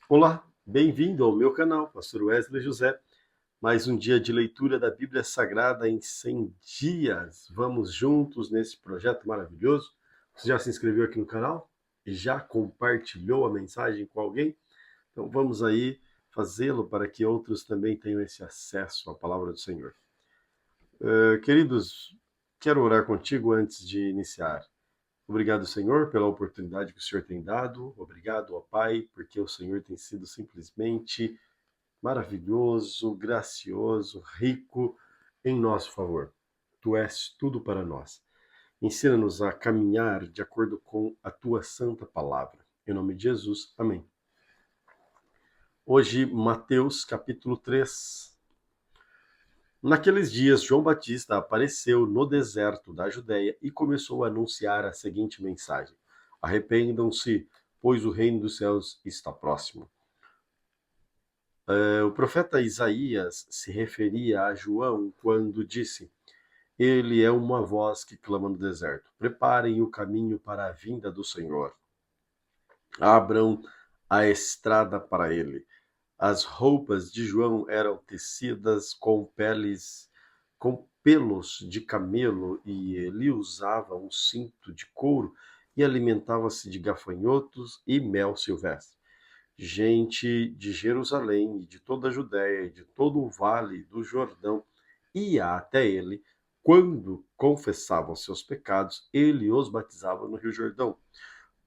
Olá, bem-vindo ao meu canal, Pastor Wesley José. Mais um dia de leitura da Bíblia Sagrada em 100 dias. Vamos juntos nesse projeto maravilhoso. Você já se inscreveu aqui no canal? E já compartilhou a mensagem com alguém? Então vamos aí fazê-lo para que outros também tenham esse acesso à palavra do Senhor. Queridos, quero orar contigo antes de iniciar. Obrigado, Senhor, pela oportunidade que o Senhor tem dado. Obrigado, ó Pai, porque o Senhor tem sido simplesmente maravilhoso, gracioso, rico em nosso favor. Tu és tudo para nós. Ensina-nos a caminhar de acordo com a tua santa palavra. Em nome de Jesus, amém. Hoje, Mateus capítulo 3. Naqueles dias, João Batista apareceu no deserto da Judéia e começou a anunciar a seguinte mensagem: Arrependam-se, pois o reino dos céus está próximo. O profeta Isaías se referia a João quando disse: Ele é uma voz que clama no deserto. Preparem o caminho para a vinda do Senhor. Abram a estrada para ele. As roupas de João eram tecidas com pelos de camelo, e ele usava um cinto de couro e alimentava-se de gafanhotos e mel silvestre. Gente de Jerusalém e de toda a Judéia e de todo o vale do Jordão ia até ele. Quando confessavam seus pecados, ele os batizava no Rio Jordão.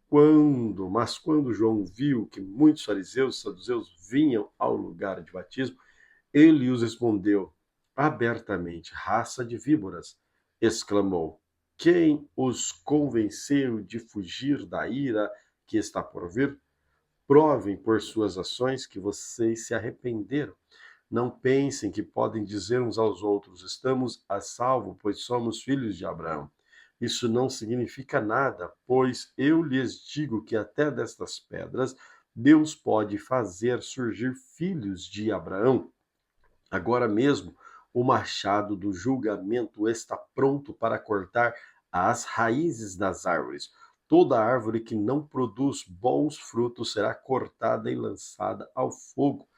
Quando João viu que muitos fariseus e saduceus vinham ao lugar de batismo, ele os respondeu abertamente: Raça de víboras! Exclamou: Quem os convenceu de fugir da ira que está por vir? Provem por suas ações que vocês se arrependeram. Não pensem que podem dizer uns aos outros: estamos a salvo, pois somos filhos de Abraão. Isso não significa nada, pois eu lhes digo que até destas pedras Deus pode fazer surgir filhos de Abraão. Agora mesmo, o machado do julgamento está pronto para cortar as raízes das árvores. Toda árvore que não produz bons frutos será cortada e lançada ao fogo.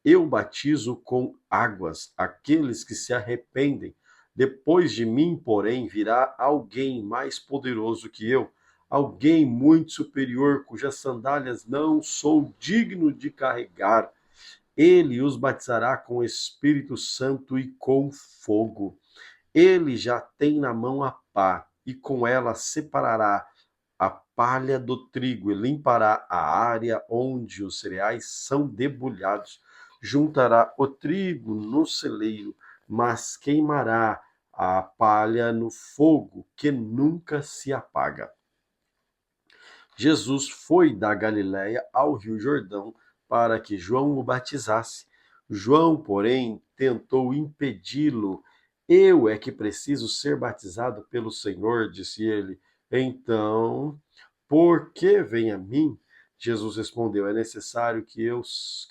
Eu batizo com águas aqueles que se arrependem. Depois de mim, porém, virá alguém mais poderoso que eu, alguém muito superior, cujas sandálias não sou digno de carregar. Ele os batizará com o Espírito Santo e com fogo. Ele já tem na mão a pá, e com ela separará a palha do trigo e limpará a área onde os cereais são debulhados. Juntará o trigo no celeiro, mas queimará a palha no fogo que nunca se apaga. Jesus foi da Galiléia ao Rio Jordão para que João o batizasse. João, porém, tentou impedi-lo. Eu é que preciso ser batizado pelo Senhor, disse ele. Então, por que vem a mim? Jesus respondeu: é necessário que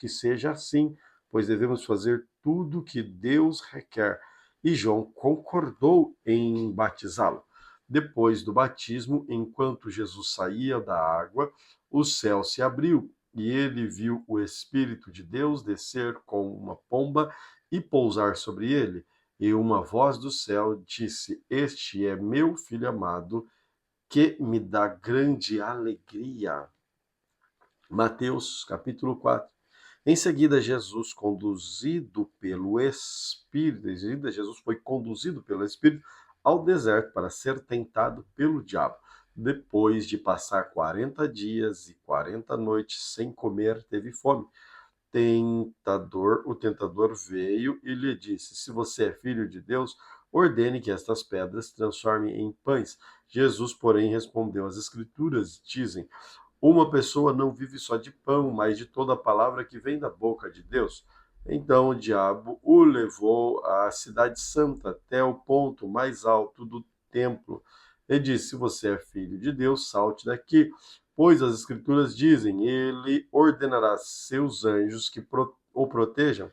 seja assim, pois devemos fazer tudo o que Deus requer. E João concordou em batizá-lo. Depois do batismo, enquanto Jesus saía da água, o céu se abriu e ele viu o Espírito de Deus descer com uma pomba e pousar sobre ele. E uma voz do céu disse: Este é meu filho amado, que me dá grande alegria. Mateus capítulo 4. Em seguida, Jesus foi conduzido pelo Espírito ao deserto para ser tentado pelo diabo. Depois de passar 40 dias e 40 noites sem comer, teve fome. O tentador veio e lhe disse: Se você é filho de Deus, ordene que estas pedras se transformem em pães. Jesus, porém, respondeu: As Escrituras dizem: uma pessoa não vive só de pão, mas de toda a palavra que vem da boca de Deus. Então o diabo o levou à cidade santa, até o ponto mais alto do templo. E disse: Se você é filho de Deus, salte daqui, pois as Escrituras dizem: Ele ordenará seus anjos que o protejam.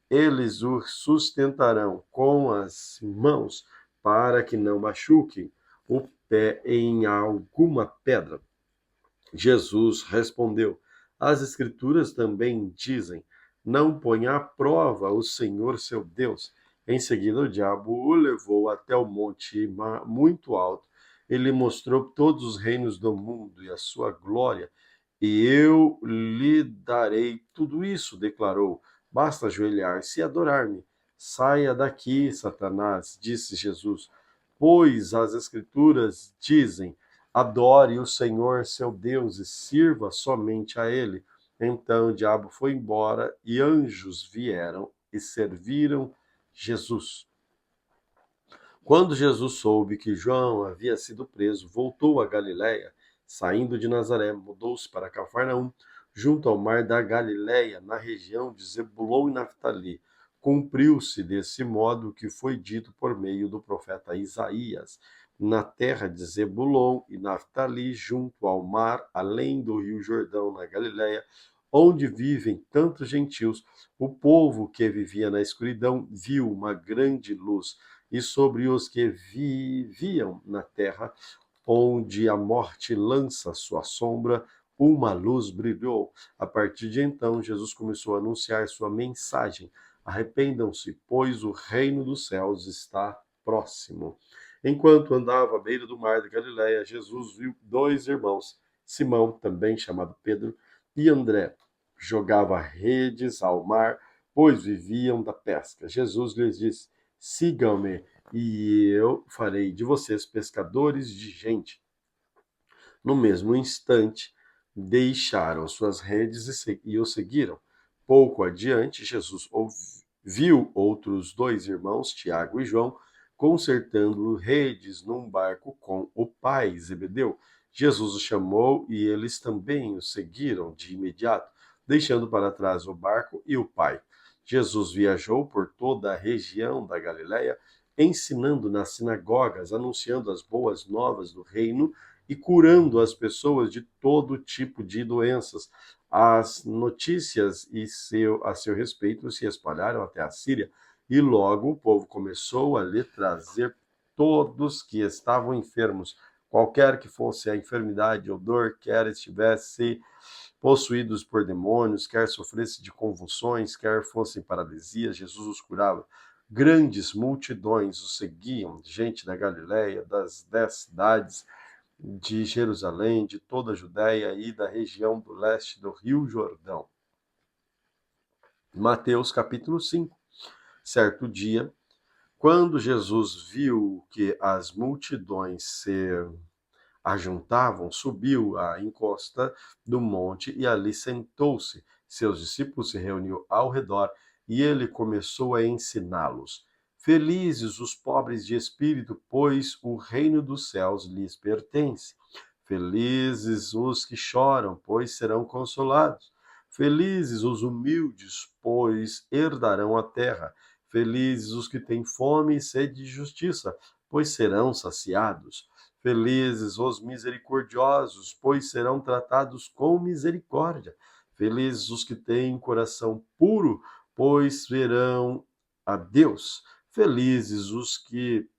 Eles o sustentarão com as mãos, para que não machuquem o pé em alguma pedra. Jesus respondeu: As Escrituras também dizem: não ponha à prova o Senhor seu Deus. Em seguida, o diabo o levou até o monte muito alto. Ele mostrou todos os reinos do mundo e a sua glória. E eu lhe darei tudo isso, declarou. Basta ajoelhar-se e adorar-me. Saia daqui, Satanás, disse Jesus, pois as Escrituras dizem: adore o Senhor seu Deus e sirva somente a Ele. Então o diabo foi embora e anjos vieram e serviram Jesus. Quando Jesus soube que João havia sido preso, voltou a Galiléia. Saindo de Nazaré, mudou-se para Cafarnaum, junto ao mar da Galiléia, na região de Zebulon e Naftali. Cumpriu-se desse modo o que foi dito por meio do profeta Isaías. Na terra de Zebulon e Naftali, junto ao mar, além do rio Jordão, na Galiléia, onde vivem tantos gentios, o povo que vivia na escuridão viu uma grande luz, e sobre os que viviam na terra, onde a morte lança sua sombra, uma luz brilhou. A partir de então, Jesus começou a anunciar sua mensagem: arrependam-se, pois o reino dos céus está próximo. Enquanto andava à beira do mar da Galiléia, Jesus viu dois irmãos, Simão, também chamado Pedro, e André. Jogava redes ao mar, pois viviam da pesca. Jesus lhes disse: sigam-me, e eu farei de vocês pescadores de gente. No mesmo instante, deixaram suas redes e o seguiram. Pouco adiante, Jesus viu outros dois irmãos, Tiago e João, consertando redes num barco com o pai Zebedeu. Jesus os chamou e eles também o seguiram de imediato, deixando para trás o barco e o pai. Jesus viajou por toda a região da Galiléia, ensinando nas sinagogas, anunciando as boas novas do reino e curando as pessoas de todo tipo de doenças. As notícias a seu respeito se espalharam até a Síria, e logo o povo começou a lhe trazer todos que estavam enfermos, qualquer que fosse a enfermidade ou dor, quer estivesse possuídos por demônios, quer sofresse de convulsões, quer fossem paralisias, Jesus os curava. Grandes multidões os seguiam, gente da Galiléia, das 10 cidades, de Jerusalém, de toda a Judéia e da região do leste do Rio Jordão. Mateus capítulo 5. Certo dia, quando Jesus viu que as multidões se ajuntavam, subiu à encosta do monte e ali sentou-se. Seus discípulos se reuniram ao redor e ele começou a ensiná-los. Felizes os pobres de espírito, pois o reino dos céus lhes pertence. Felizes os que choram, pois serão consolados. Felizes os humildes, pois herdarão a terra. Felizes os que têm fome e sede de justiça, pois serão saciados. Felizes os misericordiosos, pois serão tratados com misericórdia. Felizes os que têm coração puro, pois verão a Deus. Felizes os que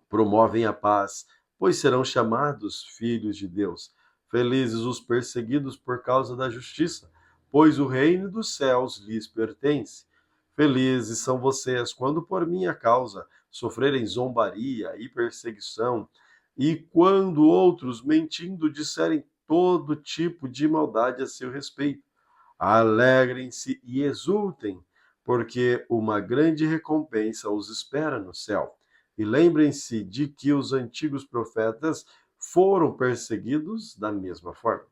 promovem a paz, pois serão chamados filhos de Deus. Felizes os perseguidos por causa da justiça, pois o reino dos céus lhes pertence. Felizes são vocês quando por minha causa sofrerem zombaria e perseguição, e quando outros, mentindo, disserem todo tipo de maldade a seu respeito. Alegrem-se e exultem, porque uma grande recompensa os espera no céu. E lembrem-se de que os antigos profetas foram perseguidos da mesma forma.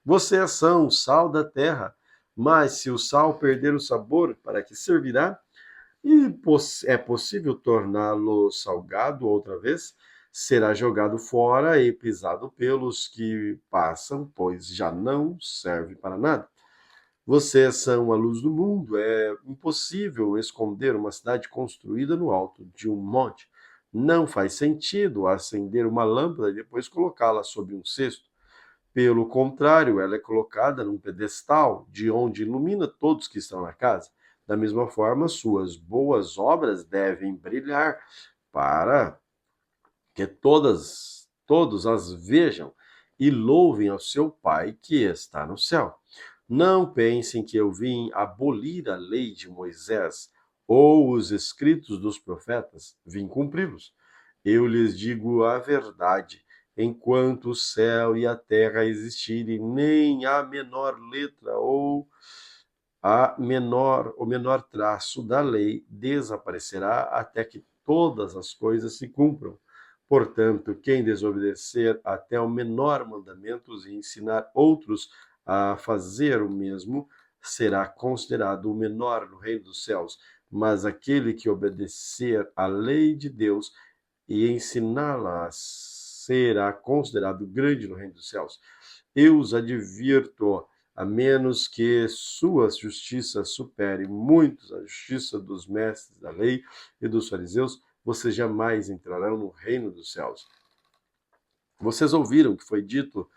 Vocês são o sal da terra, mas se o sal perder o sabor, para que servirá? E é possível torná-lo salgado outra vez? Será jogado fora e pisado pelos que passam, pois já não serve para nada. Vocês são a luz do mundo. É impossível esconder uma cidade construída no alto de um monte. Não faz sentido acender uma lâmpada e depois colocá-la sob um cesto. Pelo contrário, ela é colocada num pedestal, de onde ilumina todos que estão na casa. Da mesma forma, suas boas obras devem brilhar para que todos as vejam e louvem ao seu Pai que está no céu. Não pensem que eu vim abolir a lei de Moisés ou os escritos dos profetas, vim cumpri-los. Eu lhes digo a verdade, enquanto o céu e a terra existirem, nem a menor letra ou o menor traço da lei desaparecerá até que todas as coisas se cumpram. Portanto, quem desobedecer até o menor mandamento e ensinar outros a fazer o mesmo, será considerado o menor no reino dos céus. Mas aquele que obedecer à lei de Deus e ensiná-la será considerado grande no reino dos céus. Eu os advirto, a menos que sua justiça supere muito a justiça dos mestres da lei e dos fariseus, vocês jamais entrarão no reino dos céus. Vocês ouviram que foi dito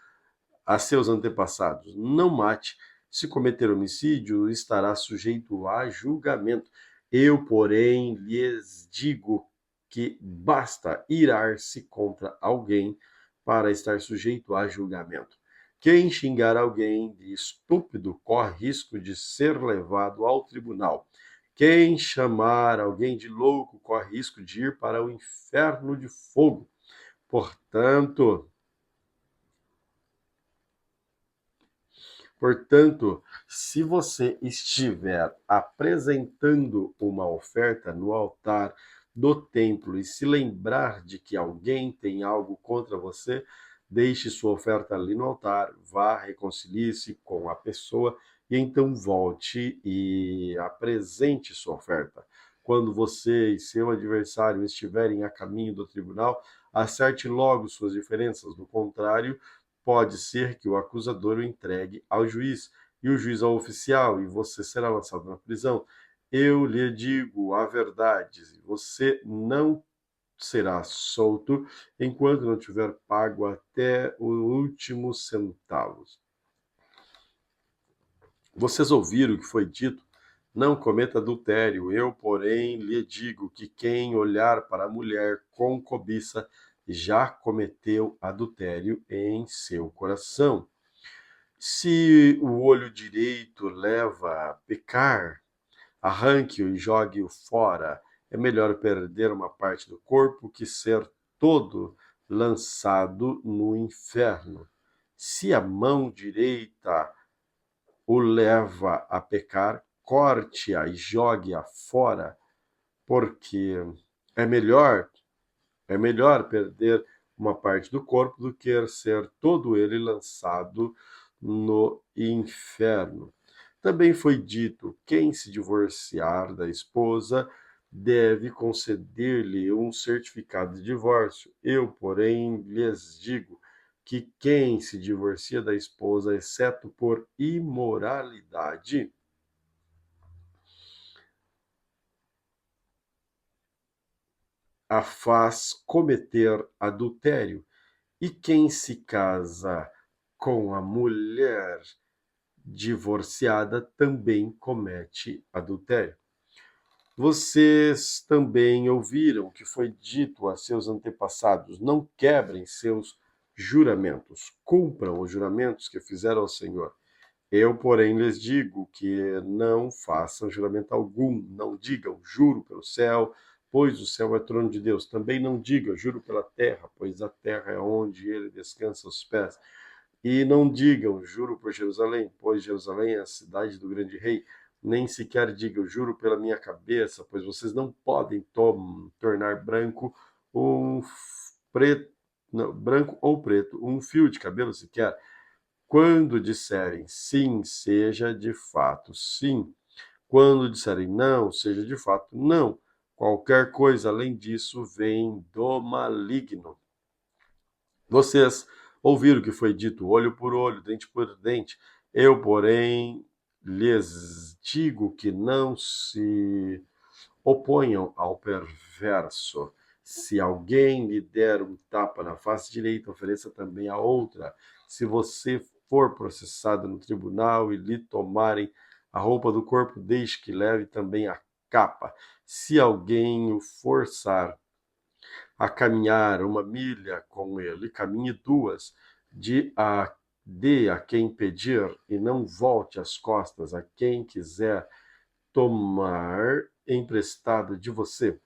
a seus antepassados: não mate, se cometer homicídio, estará sujeito a julgamento. Eu, porém, lhes digo que basta irar-se contra alguém para estar sujeito a julgamento. Quem xingar alguém de estúpido corre risco de ser levado ao tribunal. Quem chamar alguém de louco corre risco de ir para o inferno de fogo. Portanto, se você estiver apresentando uma oferta no altar do templo e se lembrar de que alguém tem algo contra você, deixe sua oferta ali no altar, vá, reconcilie-se com a pessoa e então volte e apresente sua oferta. Quando você e seu adversário estiverem a caminho do tribunal, acerte logo suas diferenças. Do contrário, pode ser que o acusador o entregue ao juiz e o juiz ao oficial, e você será lançado na prisão. Eu lhe digo a verdade: você não será solto enquanto não tiver pago até o último centavo. Vocês ouviram o que foi dito: não cometa adultério. Eu, porém, lhe digo que quem olhar para a mulher com cobiça já cometeu adultério em seu coração. Se o olho direito leva a pecar, arranque-o e jogue-o fora. É melhor perder uma parte do corpo que ser todo lançado no inferno. Se a mão direita o leva a pecar, corte-a e jogue-a fora, porque é melhor é melhor perder uma parte do corpo do que ser todo ele lançado no inferno. Também foi dito: quem se divorciar da esposa deve conceder-lhe um certificado de divórcio. Eu, porém, lhes digo que quem se divorcia da esposa, exceto por imoralidade, a faz cometer adultério. E quem se casa com a mulher divorciada também comete adultério. Vocês também ouviram que foi dito a seus antepassados: não quebrem seus juramentos, cumpram os juramentos que fizeram ao Senhor. Eu, porém, lhes digo que não façam juramento algum, não digam juro pelo céu, pois o céu é trono de Deus. Também não digam juro pela terra, pois a terra é onde ele descansa os pés. E não digam juro por Jerusalém, pois Jerusalém é a cidade do grande rei. Nem sequer digam juro pela minha cabeça, pois vocês não podem tornar branco um preto, não, branco ou preto, um fio de cabelo sequer. Quando disserem sim, seja de fato sim. Quando disserem não, seja de fato não. Qualquer coisa além disso vem do maligno. Vocês ouviram o que foi dito: olho por olho, dente por dente. Eu, porém, lhes digo que não se oponham ao perverso. Se alguém lhe der um tapa na face direita, ofereça também a outra. Se você for processado no tribunal e lhe tomarem a roupa do corpo, deixe que leve também a capa. Se alguém o forçar a caminhar uma milha com ele, caminhe duas. dê a quem pedir, e não volte as costas a quem quiser tomar emprestado de você.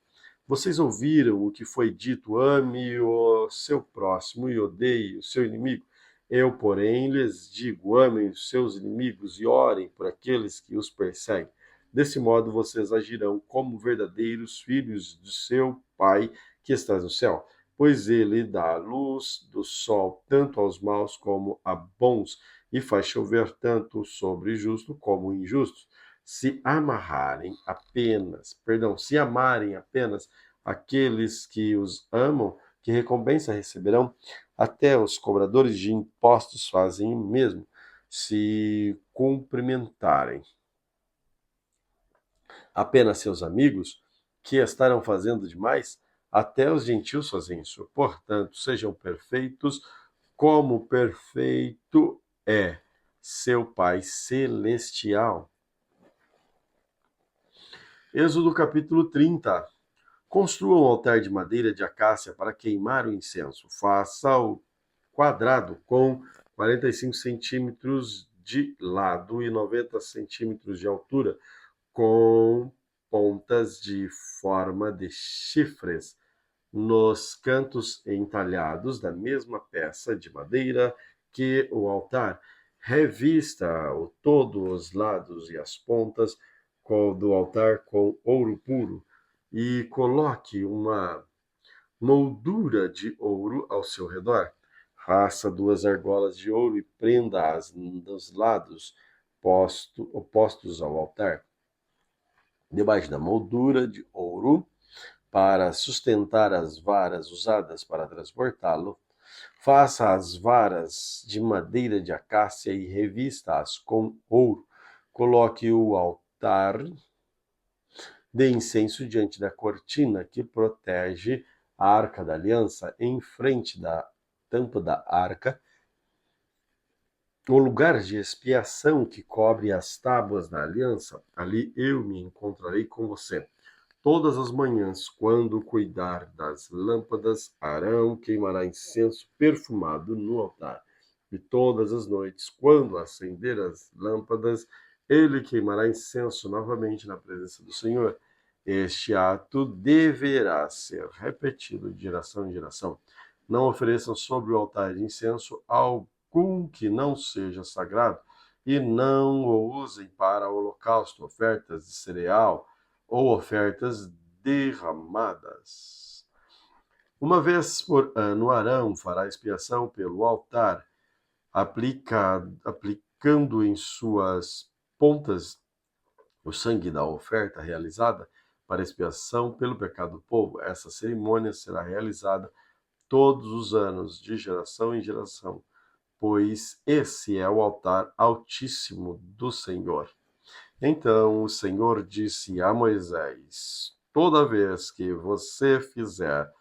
Vocês ouviram o que foi dito: ame o seu próximo e odeie o seu inimigo. Eu, porém, lhes digo: amem os seus inimigos e orem por aqueles que os perseguem. Desse modo, vocês agirão como verdadeiros filhos do seu Pai que está no céu, pois ele dá a luz do sol tanto aos maus como a bons, e faz chover tanto sobre justos como injustos. Se amarem apenas aqueles que os amam, que recompensa receberão? Até os cobradores de impostos fazem o mesmo. Se cumprimentarem apenas seus amigos, que estarão fazendo demais? Até os gentios fazem isso. Portanto, sejam perfeitos, como perfeito é seu Pai Celestial. Êxodo capítulo 30. Construa um altar de madeira de acácia para queimar o incenso. Faça-o quadrado com 45 centímetros de lado e 90 centímetros de altura, com pontas de forma de chifres nos cantos entalhados da mesma peça de madeira que o altar. Revista todos os lados e as pontas do altar com ouro puro e coloque uma moldura de ouro ao seu redor. Faça 2 argolas de ouro e prenda-as dos lados opostos ao altar. Debaixo da moldura de ouro, para sustentar as varas usadas para transportá-lo, faça as varas de madeira de acácia e revista-as com ouro. Coloque o altar de incenso diante da cortina que protege a arca da aliança, em frente da tampa da arca, o lugar de expiação que cobre as tábuas da aliança. Ali eu me encontrarei com você. Todas as manhãs, quando cuidar das lâmpadas, Arão queimará incenso perfumado no altar. E todas as noites, quando acender as lâmpadas, ele queimará incenso novamente na presença do Senhor. Este ato deverá ser repetido de geração em geração. Não ofereçam sobre o altar de incenso algum que não seja sagrado, e não o usem para holocausto, ofertas de cereal ou ofertas derramadas. Uma vez por ano, Arão fará expiação pelo altar, aplicando em suas pontas o sangue da oferta realizada para expiação pelo pecado do povo. Essa cerimônia será realizada todos os anos, de geração em geração, pois esse é o altar altíssimo do Senhor. Então o Senhor disse a Moisés: toda vez que você fizer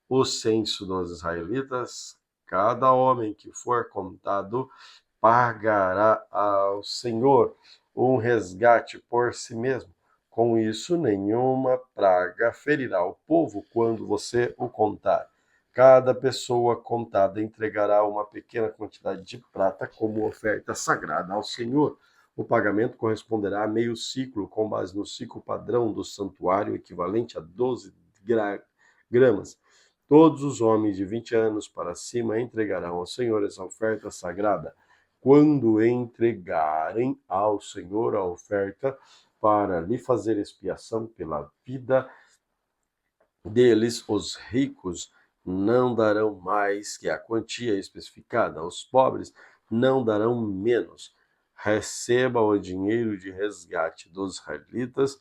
o censo dos israelitas, cada homem que for contado pagará ao Senhor um resgate por si mesmo. Com isso, nenhuma praga ferirá o povo quando você o contar. Cada pessoa contada entregará uma pequena quantidade de prata como oferta sagrada ao Senhor. O pagamento corresponderá a meio ciclo, com base no ciclo padrão do santuário, equivalente a 12 gramas. Todos os homens de 20 anos para cima entregarão ao Senhor essa oferta sagrada. Quando entregarem ao Senhor a oferta para lhe fazer expiação pela vida deles, os ricos não darão mais que a quantia especificada, os pobres não darão menos. Receba o dinheiro de resgate dos israelitas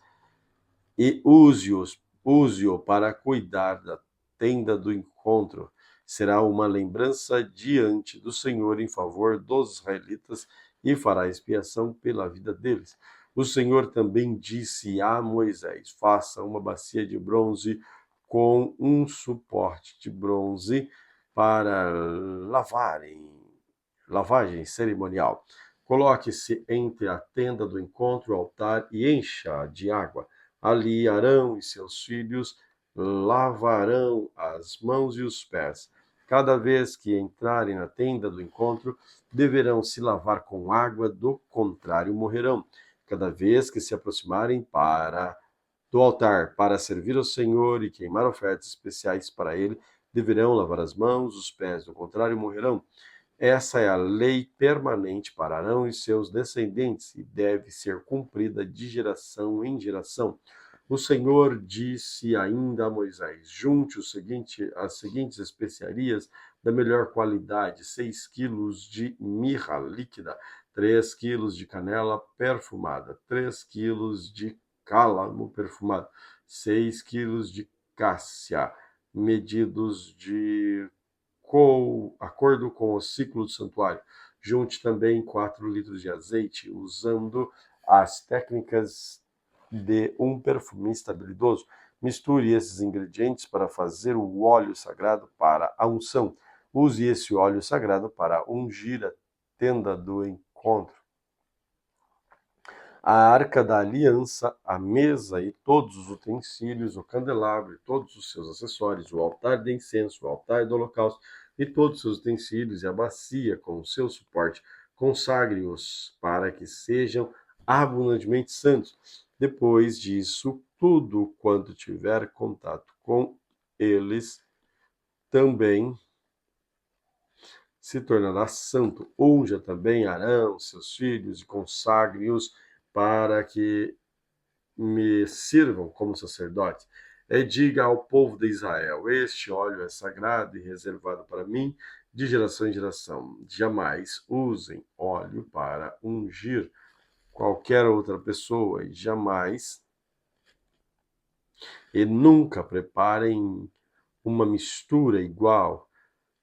e use-o para cuidar da tenda do encontro. Será uma lembrança diante do Senhor em favor dos israelitas e fará expiação pela vida deles. O Senhor também disse a Moisés: faça uma bacia de bronze com um suporte de bronze para lavagem cerimonial. Coloque-se entre a tenda do encontro e o altar e encha de água. Ali Arão e seus filhos lavarão as mãos e os pés. Cada vez que entrarem na tenda do encontro, deverão se lavar com água, do contrário morrerão. Cada vez que se aproximarem do altar para servir ao Senhor e queimar ofertas especiais para ele, deverão lavar as mãos, os pés, do contrário morrerão. Essa é a lei permanente para Arão e seus descendentes e deve ser cumprida de geração em geração. O Senhor disse ainda a Moisés: junte as seguintes especiarias da melhor qualidade: 6 quilos de mirra líquida, 3 quilos de canela perfumada, 3 quilos de cálamo perfumado, 6 quilos de cássia, medidos de acordo com o ciclo do santuário. Junte também 4 litros de azeite, usando as técnicas de um perfumista habilidoso. Misture esses ingredientes para fazer o óleo sagrado para a unção. Use esse óleo sagrado para ungir a tenda do encontro, a arca da aliança, a mesa e todos os utensílios, o candelabro e todos os seus acessórios, o altar de incenso, o altar do holocausto e todos os seus utensílios e a bacia com o seu suporte. Consagre-os para que sejam abundantemente santos. Depois disso, tudo quanto tiver contato com eles também se tornará santo. Unja também Arão, seus filhos, e consagre-os para que me sirvam como sacerdotes. Diga ao povo de Israel: este óleo é sagrado e reservado para mim de geração em geração. Jamais usem óleo para ungir qualquer outra pessoa e nunca preparem uma mistura igual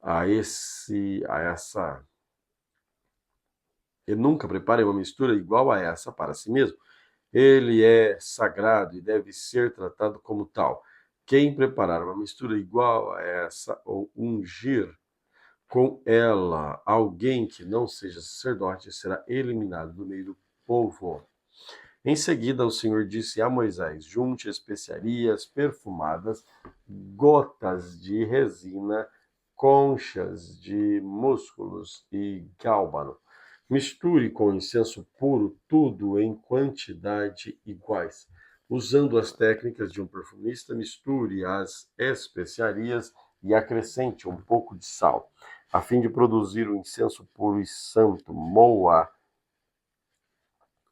a essa. E nunca preparem uma mistura igual a essa para si mesmo. Ele é sagrado e deve ser tratado como tal. Quem preparar uma mistura igual a essa ou ungir com ela alguém que não seja sacerdote será eliminado do meio do povo. Em seguida, o Senhor disse a Moisés: junte especiarias perfumadas, gotas de resina, conchas de músculos e gálbano. Misture com incenso puro tudo em quantidade iguais. Usando as técnicas de um perfumista, misture as especiarias e acrescente um pouco de sal. A fim de produzir o incenso puro e santo, moa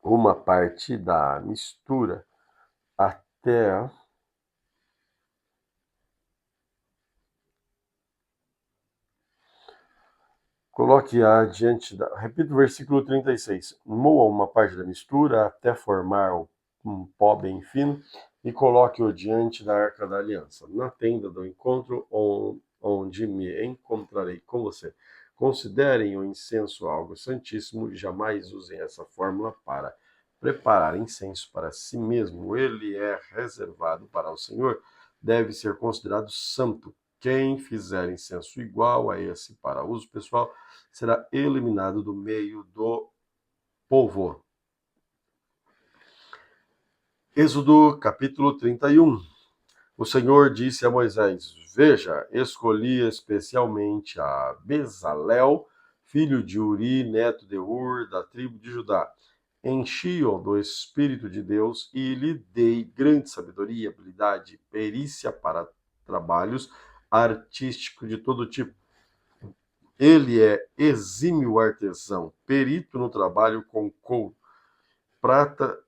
uma parte da mistura até coloque-a diante da. Repita o versículo 36. Moa uma parte da mistura até formar um pó bem fino e coloque-o diante da arca da aliança, na tenda do encontro onde me encontrarei com você. Considerem o incenso algo santíssimo e jamais usem essa fórmula para preparar incenso para si mesmo. Ele é reservado para o Senhor, deve ser considerado santo. Quem fizer incenso igual a esse para uso pessoal será eliminado do meio do povo. Êxodo capítulo 31. O Senhor disse a Moisés: veja, escolhi especialmente a Bezalel, filho de Uri, neto de Ur, da tribo de Judá. Enchi-o do Espírito de Deus e lhe dei grande sabedoria, habilidade e perícia para trabalhos artísticos de todo tipo. Ele é exímio artesão, perito no trabalho com couro, prata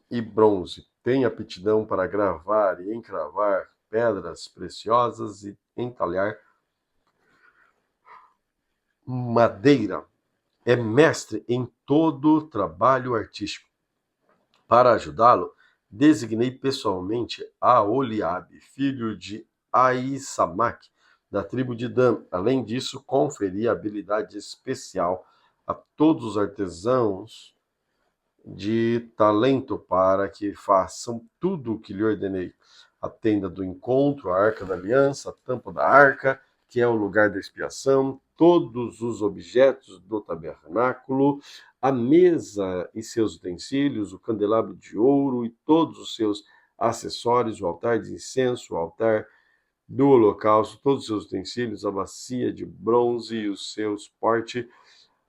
e bronze. Tem aptidão para gravar e encravar pedras preciosas e entalhar madeira. É mestre em todo trabalho artístico. Para ajudá-lo, designei pessoalmente a Oliabe, filho de Aissamaque, da tribo de Dan. Além disso, conferi habilidade especial a todos os artesãos de talento para que façam tudo o que lhe ordenei. A tenda do encontro, a arca da aliança, a tampa da arca, que é o lugar da expiação, todos os objetos do tabernáculo, a mesa e seus utensílios, o candelabro de ouro e todos os seus acessórios, o altar de incenso, o altar do holocausto, todos os seus utensílios, a bacia de bronze e os seus porte,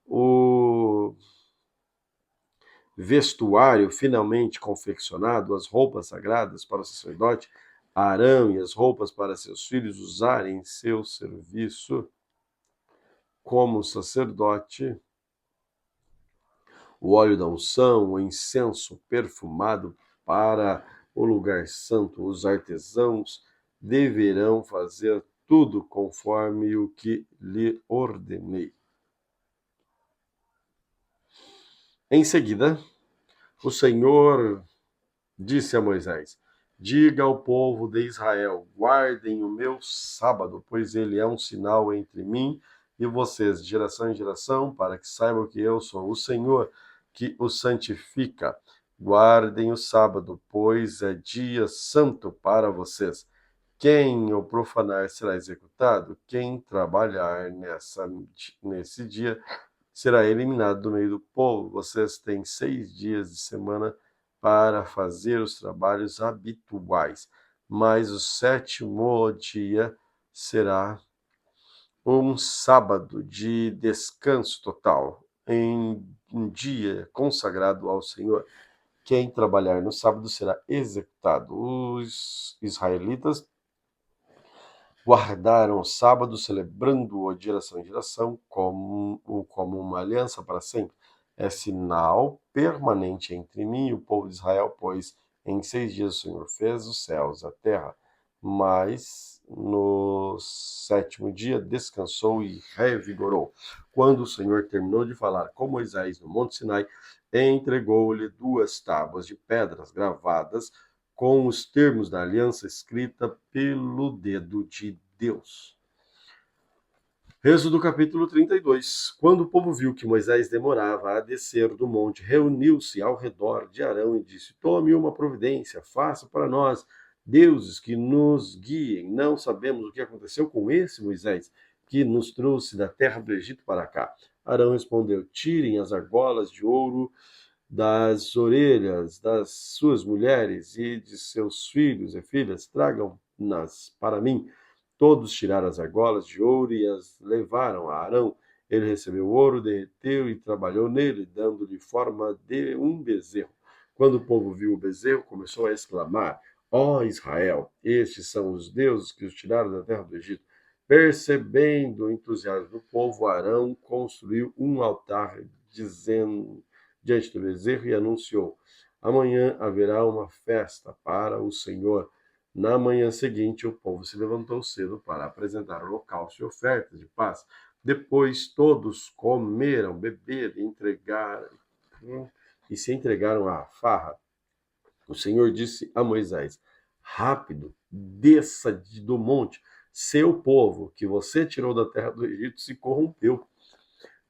o vestuário finalmente confeccionado, as roupas sagradas para o sacerdote Arão e as roupas para seus filhos usarem em seu serviço como sacerdote, o óleo da unção, o incenso perfumado para o lugar santo. Os artesãos deverão fazer tudo conforme o que lhe ordenei. Em seguida, o Senhor disse a Moisés: diga ao povo de Israel: guardem o meu sábado, pois ele é um sinal entre mim e vocês, de geração em geração, para que saibam que eu sou o Senhor, que o santifica. Guardem o sábado, pois é dia santo para vocês. Quem o profanar será executado, quem trabalhar nesse dia será eliminado do meio do povo. Vocês têm 6 dias de semana para fazer os trabalhos habituais, mas o 7º dia será um sábado de descanso total, em um dia consagrado ao Senhor. Quem trabalhar no sábado será executado. Os israelitas guardaram o sábado, celebrando-o de geração em geração como uma aliança para sempre. É sinal permanente entre mim e o povo de Israel, pois em 6 dias o Senhor fez os céus, a terra, mas no 7º dia descansou e revigorou. Quando o Senhor terminou de falar com Moisés no Monte Sinai, entregou-lhe 2 tábuas de pedras gravadas com os termos da aliança escrita pelo dedo de Deus. Êxodo capítulo 32. Quando o povo viu que Moisés demorava a descer do monte, reuniu-se ao redor de Arão e disse: tome uma providência, faça para nós deuses que nos guiem. Não sabemos o que aconteceu com esse Moisés, que nos trouxe da terra do Egito para cá. Arão respondeu: tirem as argolas de ouro das orelhas das suas mulheres e de seus filhos e filhas, tragam-nas para mim. Todos tiraram as argolas de ouro e as levaram a Arão. Ele recebeu o ouro, derreteu e trabalhou nele, dando-lhe forma de um bezerro. Quando o povo viu o bezerro, começou a exclamar: ó Israel, estes são os deuses que os tiraram da terra do Egito. Percebendo o entusiasmo do povo, Arão construiu um altar, dizendo diante do bezerro, e anunciou: amanhã haverá uma festa para o Senhor. Na manhã seguinte, o povo se levantou cedo para apresentar holocausto e ofertas de paz. Depois todos comeram, beberam e se entregaram à farra. O Senhor disse a Moisés: rápido, desça do monte. Seu povo, que você tirou da terra do Egito, se corrompeu.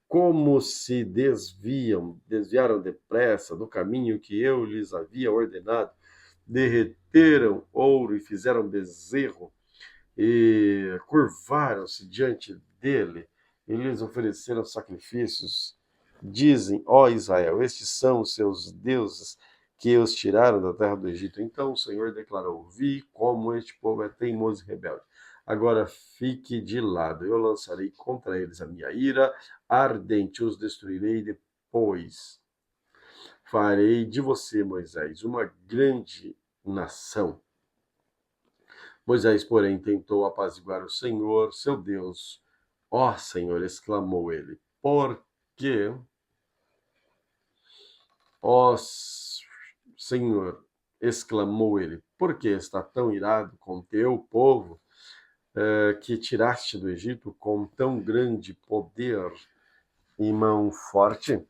Como se desviaram depressa do caminho que eu lhes havia ordenado, derreteram ouro e fizeram bezerro, e curvaram-se diante dele, e lhes ofereceram sacrifícios. Dizem: ó Israel, estes são os seus deuses que os tiraram da terra do Egito. Então o Senhor declarou: vi como este povo é teimoso e rebelde. Agora fique de lado, eu lançarei contra eles a minha ira ardente, os destruirei, depois farei de você, Moisés, uma grande nação. Moisés, porém, tentou apaziguar o Senhor, seu Deus. Ó Senhor, exclamou ele, por que, ó Senhor, exclamou ele, por que está tão irado com teu povo, que tiraste do Egito com tão grande poder e mão forte?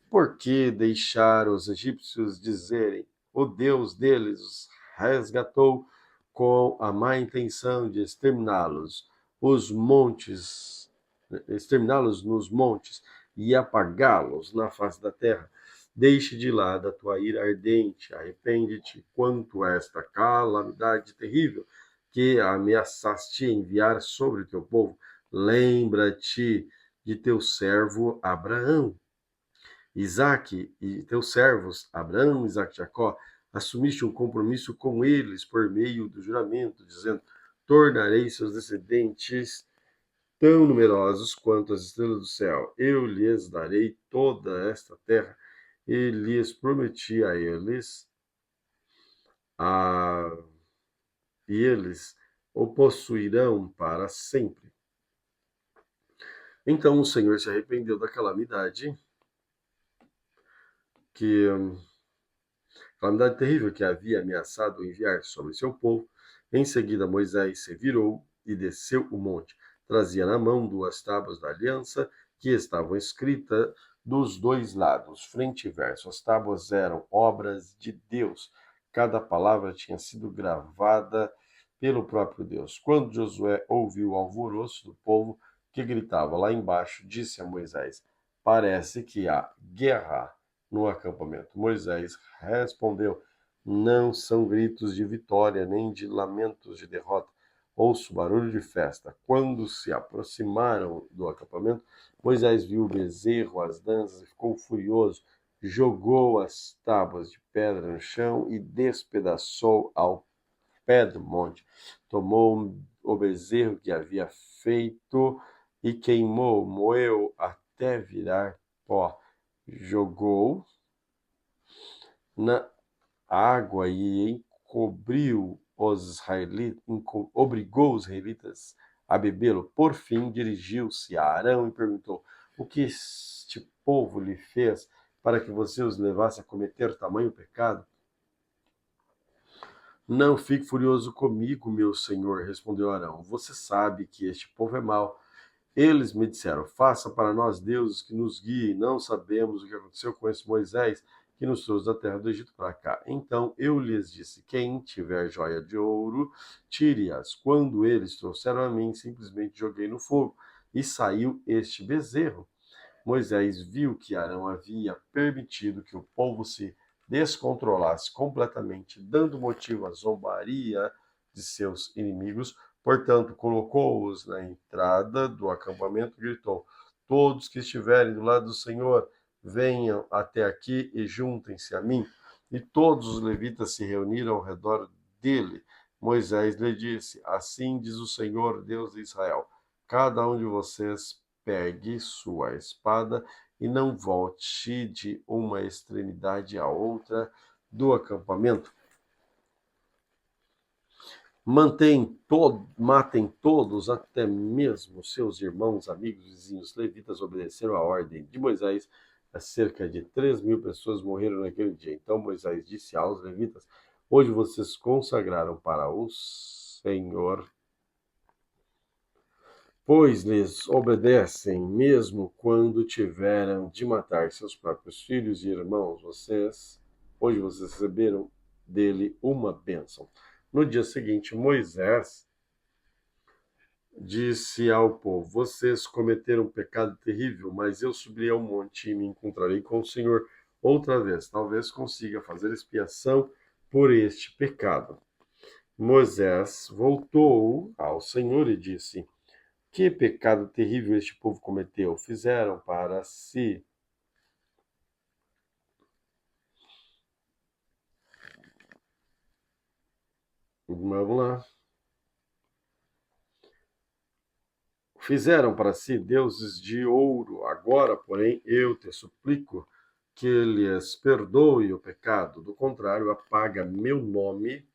Por que deixar os egípcios dizerem: o Deus deles os resgatou com a má intenção de exterminá-los nos montes e apagá-los na face da terra? Deixe de lado a tua ira ardente, arrepende-te quanto a esta calamidade terrível que ameaçaste enviar sobre o teu povo. Lembra-te de teu servo Abraão, Isaque e teus servos, Abraão, Isaque e Jacó. Assumiste um compromisso com eles por meio do juramento, dizendo: tornarei seus descendentes tão numerosos quanto as estrelas do céu. Eu lhes darei toda esta terra e lhes prometi a eles, a... e eles o possuirão para sempre. Então o Senhor se arrependeu da que calamidade terrível que havia ameaçado enviar sobre seu povo. Em seguida, Moisés se virou e desceu o monte. Trazia na mão 2 tábuas da aliança, que estavam escritas dos 2 lados, frente e verso. As tábuas eram obras de Deus. Cada palavra tinha sido gravada pelo próprio Deus. Quando Josué ouviu o alvoroço do povo que gritava lá embaixo, disse a Moisés: Parece que há guerra no acampamento. Moisés respondeu: Não são gritos de vitória, nem de lamentos de derrota. Ouço barulho de festa. Quando se aproximaram do acampamento, Moisés viu o bezerro, as danças, e ficou furioso. Jogou as tábuas de pedra no chão e despedaçou ao pé do monte. Tomou o bezerro que havia feito e queimou, moeu até virar pó. Jogou na água e obrigou os israelitas a bebê-lo. Por fim, dirigiu-se a Arão e perguntou: O que este povo lhe fez para que você os levasse a cometer tamanho pecado? Não fique furioso comigo, meu senhor, respondeu Arão. Você sabe que este povo é mau. Eles me disseram: Faça para nós deuses que nos guiem. Não sabemos o que aconteceu com esse Moisés que nos trouxe da terra do Egito para cá. Então eu lhes disse: Quem tiver joia de ouro, tire-as. Quando eles trouxeram a mim, simplesmente joguei no fogo e saiu este bezerro. Moisés viu que Arão havia permitido que o povo se descontrolasse completamente, dando motivo à zombaria de seus inimigos. Portanto, colocou-os na entrada do acampamento e gritou: Todos que estiverem do lado do Senhor, venham até aqui e juntem-se a mim. E todos os levitas se reuniram ao redor dele. Moisés lhe disse: Assim diz o Senhor, Deus de Israel: Cada um de vocês pegue sua espada e não volte de uma extremidade à outra do acampamento. Matem todos, até mesmo seus irmãos, amigos, vizinhos. Levitas obedeceram a ordem de Moisés. Cerca de 3.000 pessoas morreram naquele dia. Então Moisés disse aos levitas: Hoje vocês consagraram para o Senhor, pois lhes obedecem, mesmo quando tiveram de matar seus próprios filhos e irmãos. Hoje vocês receberam dele uma bênção. No dia seguinte, Moisés disse ao povo: Vocês cometeram um pecado terrível, mas eu subirei ao monte e me encontrarei com o Senhor outra vez. Talvez consiga fazer expiação por este pecado. Moisés voltou ao Senhor e disse: Que pecado terrível este povo cometeu! Fizeram para si Vamos lá. Fizeram para si deuses de ouro. Agora, porém, eu te suplico que lhes perdoe o pecado. Do contrário, apaga meu nome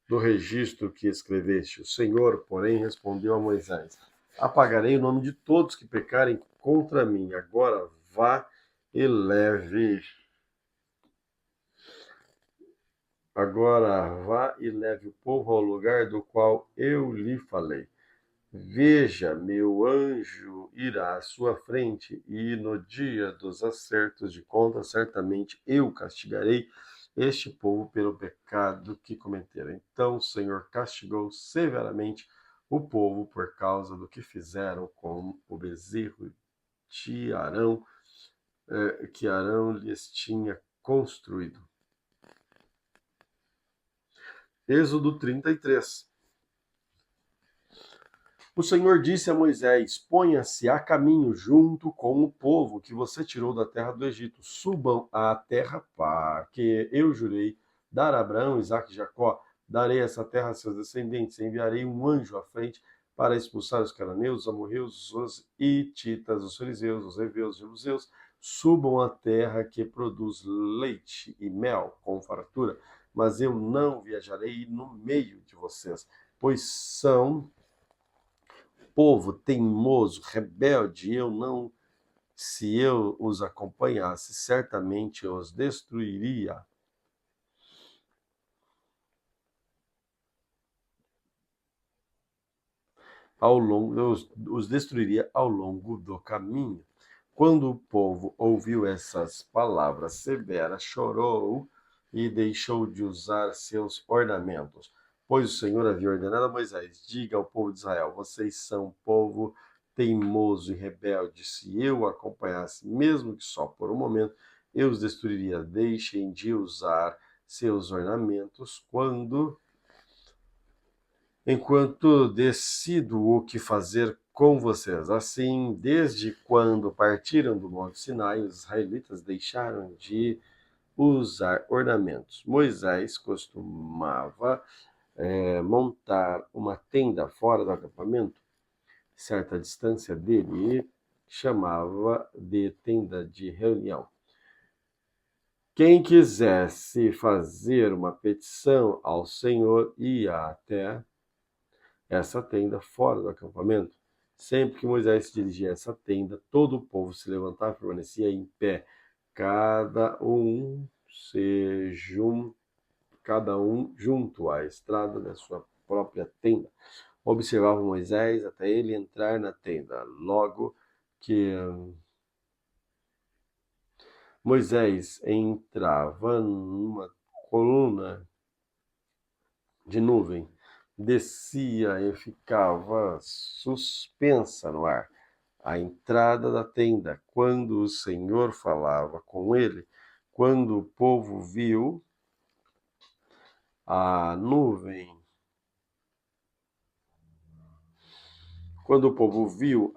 do registro que escreveste. O Senhor, porém, respondeu a Moisés: Apagarei o nome de todos que pecarem contra mim. Agora vá e leve o povo ao lugar do qual eu lhe falei. Veja, meu anjo irá à sua frente, e no dia dos acertos de contas, certamente eu castigarei este povo pelo pecado que cometeram. Então o Senhor castigou severamente o povo por causa do que fizeram com o bezerro de Arão, que Arão lhes tinha construído. Êxodo 33. O Senhor disse a Moisés: Ponha-se a caminho junto com o povo que você tirou da terra do Egito. Subam à terra que eu jurei dar a Abraão, Isaque e Jacó. darei essa terra a seus descendentes, enviarei um anjo à frente para expulsar os cananeus, os amorreus, os hititas, os fariseus, os heveus, os jebuseus, subam a terra que produz leite e mel com fartura, mas eu não viajarei no meio de vocês, pois são povo teimoso, rebelde, se eu os acompanhasse, certamente eu os destruiria. Eu os destruiria ao longo do caminho. Quando o povo ouviu essas palavras severas, chorou e deixou de usar seus ornamentos, pois o Senhor havia ordenado a Moisés: diga ao povo de Israel, vocês são povo teimoso e rebelde. Se eu o acompanhasse, mesmo que só por um momento, eu os destruiria. Deixem de usar seus ornamentos enquanto decido o que fazer com vocês. Assim, desde quando partiram do Monte Sinai, os israelitas deixaram de usar ornamentos. Moisés costumava montar uma tenda fora do acampamento, certa distância dele, e chamava de tenda de reunião. Quem quisesse fazer uma petição ao Senhor ia até essa tenda fora do acampamento. Sempre que Moisés se dirigia a essa tenda, todo o povo se levantava e permanecia em pé, cada um junto à estrada da sua própria tenda. Observava Moisés até ele entrar na tenda. Logo que Moisés entrava numa coluna de nuvem, descia e ficava suspensa no ar, à entrada da tenda, quando o Senhor falava com ele. Quando o povo viu a nuvem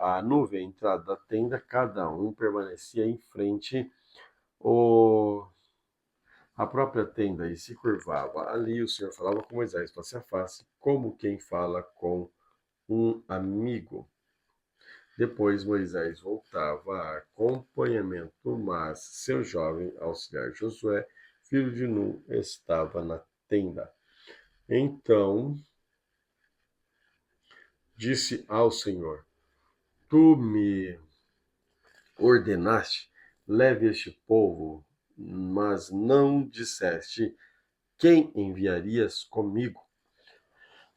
à entrada da tenda, cada um permanecia em frente a própria tenda e se curvava. Ali o Senhor falava com Moisés face a face, como quem fala com um amigo. Depois Moisés voltava a acompanhamento, mas seu jovem auxiliar Josué, filho de Nun, estava na tenda. Então disse ao Senhor: tu me ordenaste, leve este povo, mas não disseste quem enviarias comigo.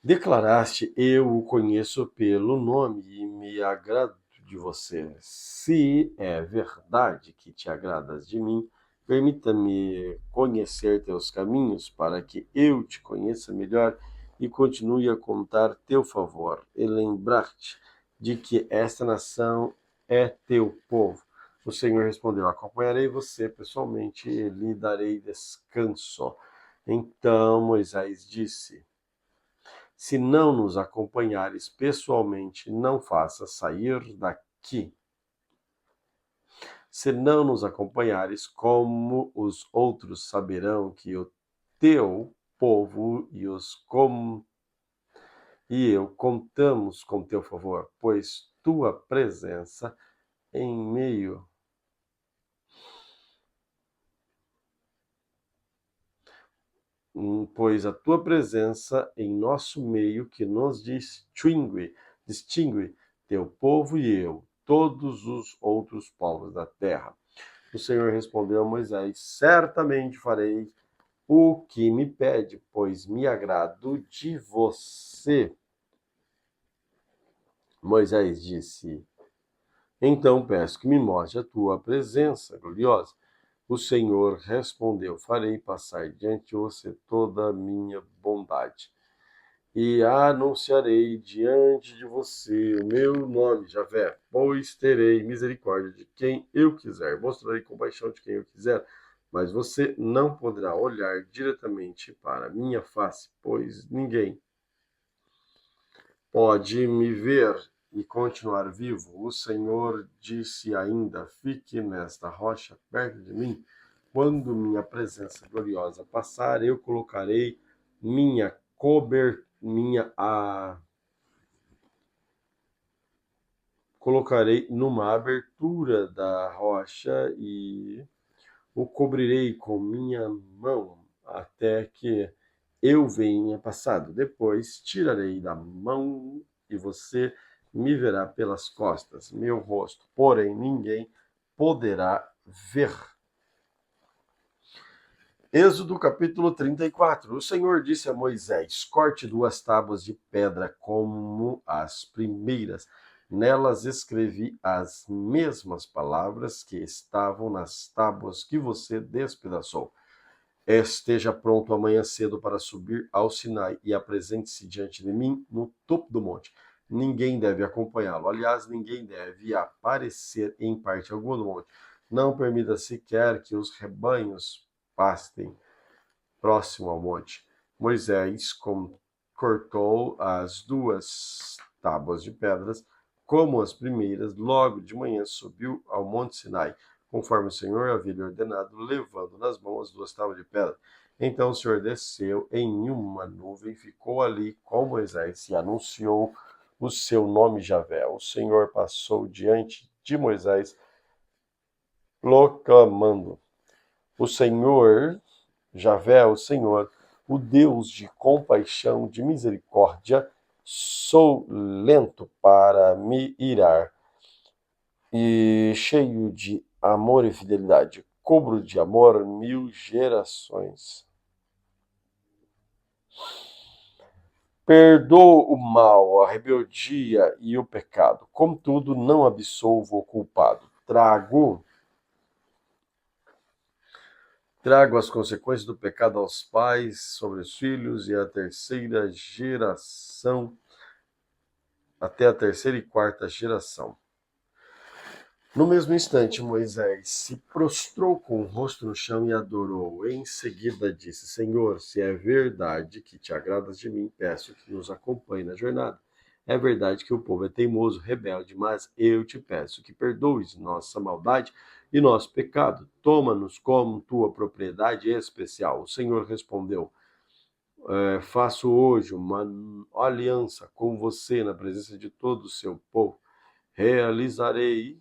Declaraste: eu o conheço pelo nome e me agrado de você. Se é verdade que te agradas de mim, permita-me conhecer teus caminhos, para que eu te conheça melhor e continue a contar teu favor, e lembrar-te de que esta nação é teu povo. O Senhor respondeu: acompanharei você pessoalmente e lhe darei descanso. Então Moisés disse: se não nos acompanhares pessoalmente, não faças sair daqui. Se não nos acompanhares, como os outros saberão que o teu povo e eu contamos com teu favor, pois tua presença em meio pois a tua presença em nosso meio que nos distingue teu povo e eu, todos os outros povos da terra. O Senhor respondeu a Moisés: certamente farei o que me pede, pois me agrado de você. Moisés disse: então peço que me mostre a tua presença gloriosa. O Senhor respondeu: farei passar diante de você toda a minha bondade, e anunciarei diante de você o meu nome, Javé, pois terei misericórdia de quem eu quiser, mostrarei compaixão de quem eu quiser, mas você não poderá olhar diretamente para minha face, pois ninguém pode me ver e continuar vivo. O Senhor disse ainda: fique nesta rocha perto de mim. Quando minha presença gloriosa passar, eu colocarei minha colocarei numa abertura da rocha e o cobrirei com minha mão até que eu venha passado. Depois tirarei da mão e você me verá pelas costas, meu rosto, porém ninguém poderá ver. Êxodo capítulo 34. O Senhor disse a Moisés: corte 2 tábuas de pedra como as primeiras. Nelas escrevi as mesmas palavras que estavam nas tábuas que você despedaçou. Esteja pronto amanhã cedo para subir ao Sinai e apresente-se diante de mim no topo do monte. Ninguém deve acompanhá-lo. Aliás, ninguém deve aparecer em parte alguma do monte. Não permita sequer que os rebanhos pastem próximo ao monte. Moisés cortou as 2 tábuas de pedras como as primeiras. Logo de manhã subiu ao monte Sinai, conforme o Senhor havia lhe ordenado, levando nas mãos as 2 tábuas de pedra. Então o Senhor desceu em uma nuvem, ficou ali com Moisés e anunciou o seu nome Javé. O Senhor passou diante de Moisés, proclamando: o Senhor, Javé, o Senhor, o Deus de compaixão, de misericórdia, sou lento para me irar e cheio de amor e fidelidade. Cubro de amor 1000 gerações. Perdoo o mal, a rebeldia e o pecado. Contudo, não absolvo o culpado. Trago as consequências do pecado aos pais, sobre os filhos e a terceira geração, até a terceira e quarta geração. No mesmo instante, Moisés se prostrou com o rosto no chão e adorou. Em seguida disse: Senhor, se é verdade que te agradas de mim, peço que nos acompanhe na jornada. É verdade que o povo é teimoso, rebelde, mas eu te peço que perdoes nossa maldade e nosso pecado. Toma-nos como tua propriedade especial. O Senhor respondeu: faço hoje uma aliança com você na presença de todo o seu povo. Realizarei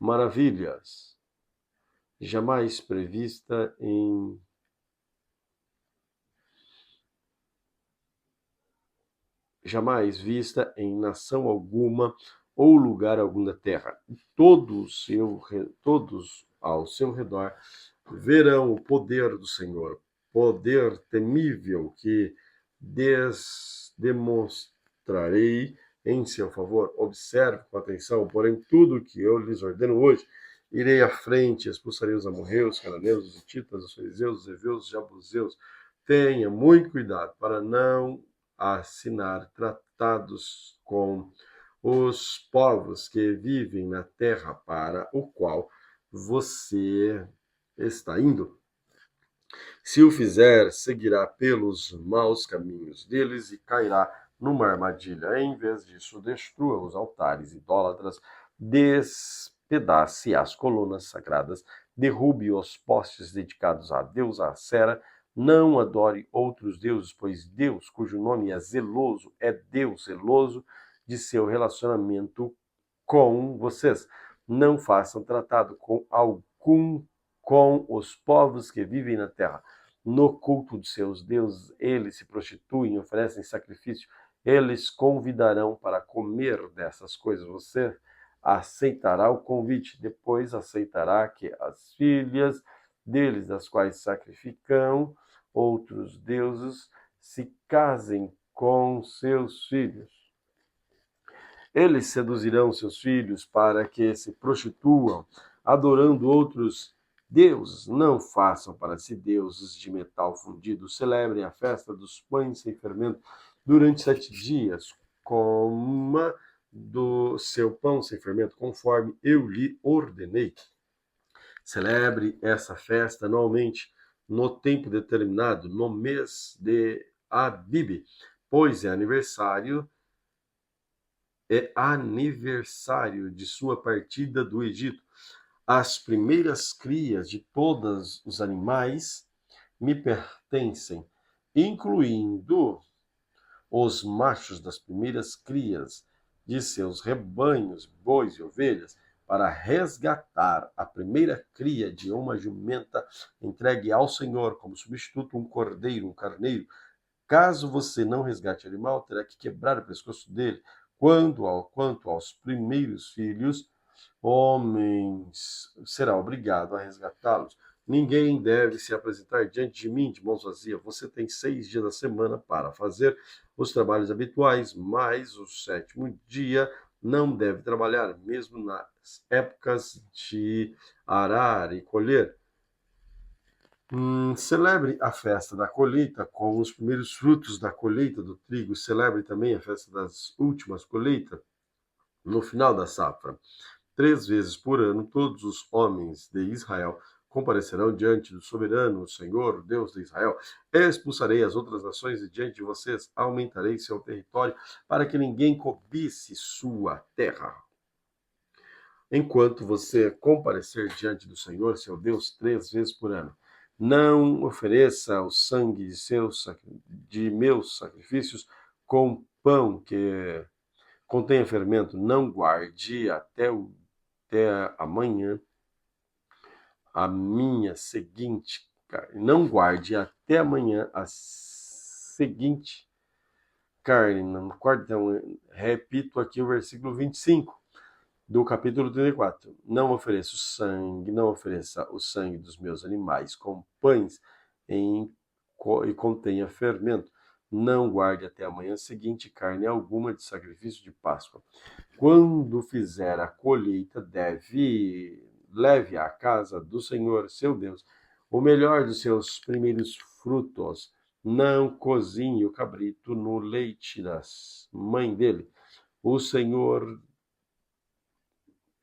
maravilhas jamais vista em nação alguma ou lugar algum da terra. Todos ao seu redor verão o poder do Senhor, poder temível que demonstrarei em seu favor. Observe com atenção, porém, tudo o que eu lhes ordeno hoje. Irei à frente, expulsarei os amorreus, os cananeus, os hititas, os fariseus, os heveus, os jebuseus. Tenha muito cuidado para não assinar tratados com os povos que vivem na terra para o qual você está indo. Se o fizer, seguirá pelos maus caminhos deles e cairá numa armadilha. Em vez disso, destrua os altares idólatras, despedace as colunas sagradas, derrube os postes dedicados a Deus, a Sera. Não adore outros deuses, pois Deus, cujo nome é zeloso, é Deus zeloso de seu relacionamento com vocês. Não façam tratado com algum com os povos que vivem na terra. No culto de seus deuses, eles se prostituem, oferecem sacrifício. Eles convidarão para comer dessas coisas. Você aceitará o convite, depois aceitará que as filhas deles, das quais sacrificam outros deuses, se casem com seus filhos. Eles seduzirão seus filhos para que se prostituam, adorando outros deuses. Não façam para si deuses de metal fundido. Celebrem a festa dos pães sem fermento durante 7 dias. Coma do seu pão sem fermento, conforme eu lhe ordenei. Celebre essa festa anualmente, no tempo determinado, no mês de Abib, pois é aniversário de sua partida do Egito. As primeiras crias de todos os animais me pertencem. incluindo os machos das primeiras crias de seus rebanhos, bois e ovelhas, para resgatar a primeira cria de uma jumenta entregue ao Senhor como substituto, um cordeiro, um carneiro. Caso você não resgate o animal, terá que quebrar o pescoço dele. Quanto aos primeiros filhos, homens, será obrigado a resgatá-los. Ninguém deve se apresentar diante de mim de mãos vazias. Você tem 6 dias da semana para fazer os trabalhos habituais, mas o 7º dia não deve trabalhar, mesmo nas épocas de arar e colher. Celebre a festa da colheita com os primeiros frutos da colheita do trigo. Celebre também a festa das últimas colheitas no final da safra. 3 vezes por ano, todos os homens de Israel comparecerão diante do soberano, o Senhor, Deus de Israel. Expulsarei as outras nações e diante de vocês aumentarei seu território para que ninguém cobice sua terra. Enquanto você comparecer diante do Senhor, seu Deus, 3 vezes por ano, não ofereça o sangue de meus sacrifícios com pão que contenha fermento. Não guarde até amanhã a minha seguinte carne. Não guarde até amanhã a seguinte carne. Não guarde até amanhã. Repito aqui o versículo 25 do capítulo 34. Não ofereça o sangue dos meus animais com pães e contenha fermento. Não guarde até a manhã seguinte carne alguma de sacrifício de Páscoa. Quando fizer a colheita, leve à casa do Senhor, seu Deus, o melhor dos seus primeiros frutos. Não cozinhe o cabrito no leite da mãe dele. O Senhor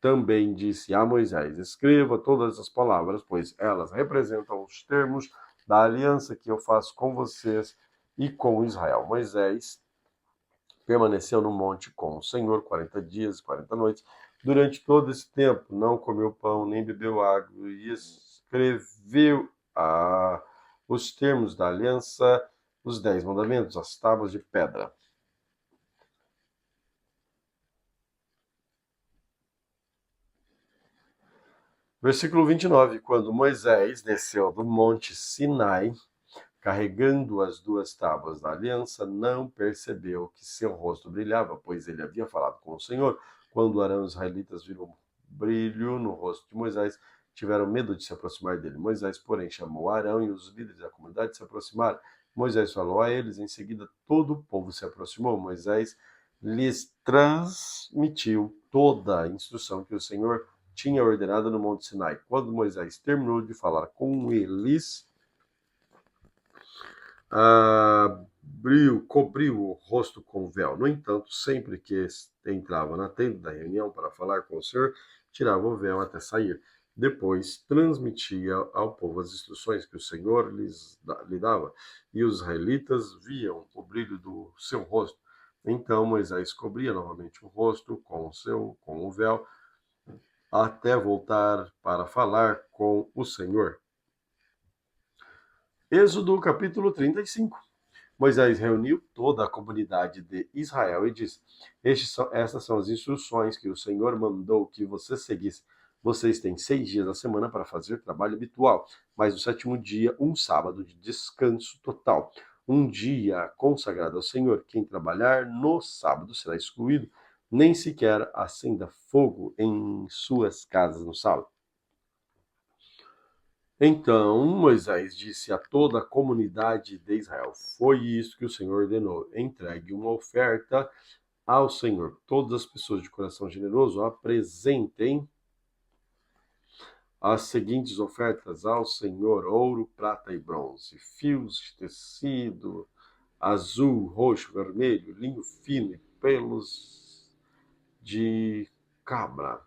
também disse a Moisés: escreva todas as palavras, pois elas representam os termos da aliança que eu faço com vocês e com Israel. Moisés permaneceu no monte com o Senhor 40 dias e 40 noites. Durante todo esse tempo, não comeu pão, nem bebeu água, e escreveu os termos da aliança, os 10 mandamentos, as tábuas de pedra. Versículo 29. Quando Moisés desceu do monte Sinai, carregando as 2 tábuas da aliança, não percebeu que seu rosto brilhava, pois ele havia falado com o Senhor. Quando Arão e os israelitas viram um brilho no rosto de Moisés, tiveram medo de se aproximar dele. Moisés, porém, chamou Arão e os líderes da comunidade se aproximaram. Moisés falou a eles, em seguida todo o povo se aproximou. Moisés lhes transmitiu toda a instrução que o Senhor tinha ordenado no Monte Sinai. Quando Moisés terminou de falar com eles, cobriu o rosto com véu. No entanto, sempre que entrava na tenda da reunião para falar com o Senhor, tirava o véu até sair. Depois transmitia ao povo as instruções que o Senhor lhe dava, e os israelitas viam o brilho do seu rosto. Então Moisés cobria novamente o rosto com o véu, até voltar para falar com o Senhor. Êxodo capítulo 35. Moisés reuniu toda a comunidade de Israel e disse: estas são as instruções que o Senhor mandou que vocês seguissem. Vocês têm 6 dias da semana para fazer trabalho habitual, mas no 7º dia, um sábado de descanso total. Um dia consagrado ao Senhor. Quem trabalhar no sábado será excluído. Nem sequer acenda fogo em suas casas no sábado. Então Moisés disse a toda a comunidade de Israel: foi isso que o Senhor ordenou. Entregue uma oferta ao Senhor. Todas as pessoas de coração generoso apresentem as seguintes ofertas ao Senhor: ouro, prata e bronze, fios de tecido azul, roxo, vermelho, linho fino e pelos de cabra,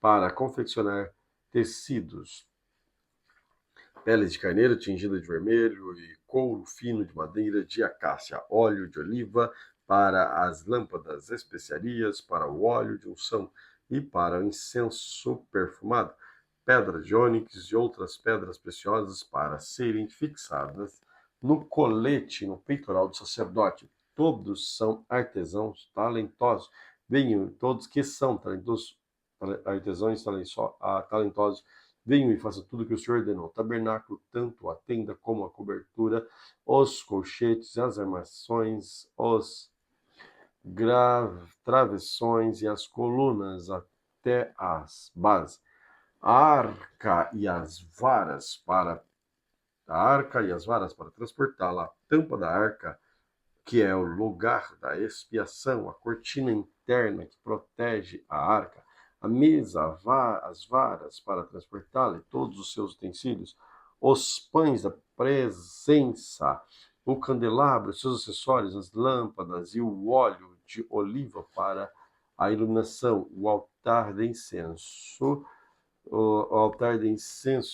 para confeccionar tecidos, peles de carneiro tingida de vermelho e couro fino de madeira de acácia, óleo de oliva para as lâmpadas, especiarias para o óleo de unção e para o incenso perfumado, pedra de ônix e outras pedras preciosas para serem fixadas no colete, no peitoral do sacerdote. Todos são artesãos talentosos. Venham, todos que são talentosos, artesãos talentosos, venham e façam tudo o que o Senhor ordenou. O tabernáculo, tanto a tenda como a cobertura, os colchetes, as armações, os travessões e as colunas até as bases. A arca e as varas para transportá-la, a tampa da arca, que é o lugar da expiação, a cortina interna que protege a arca, a mesa, as varas para transportá-la e todos os seus utensílios, os pães da presença, o candelabro, seus acessórios, as lâmpadas e o óleo de oliva para a iluminação, o altar de incenso,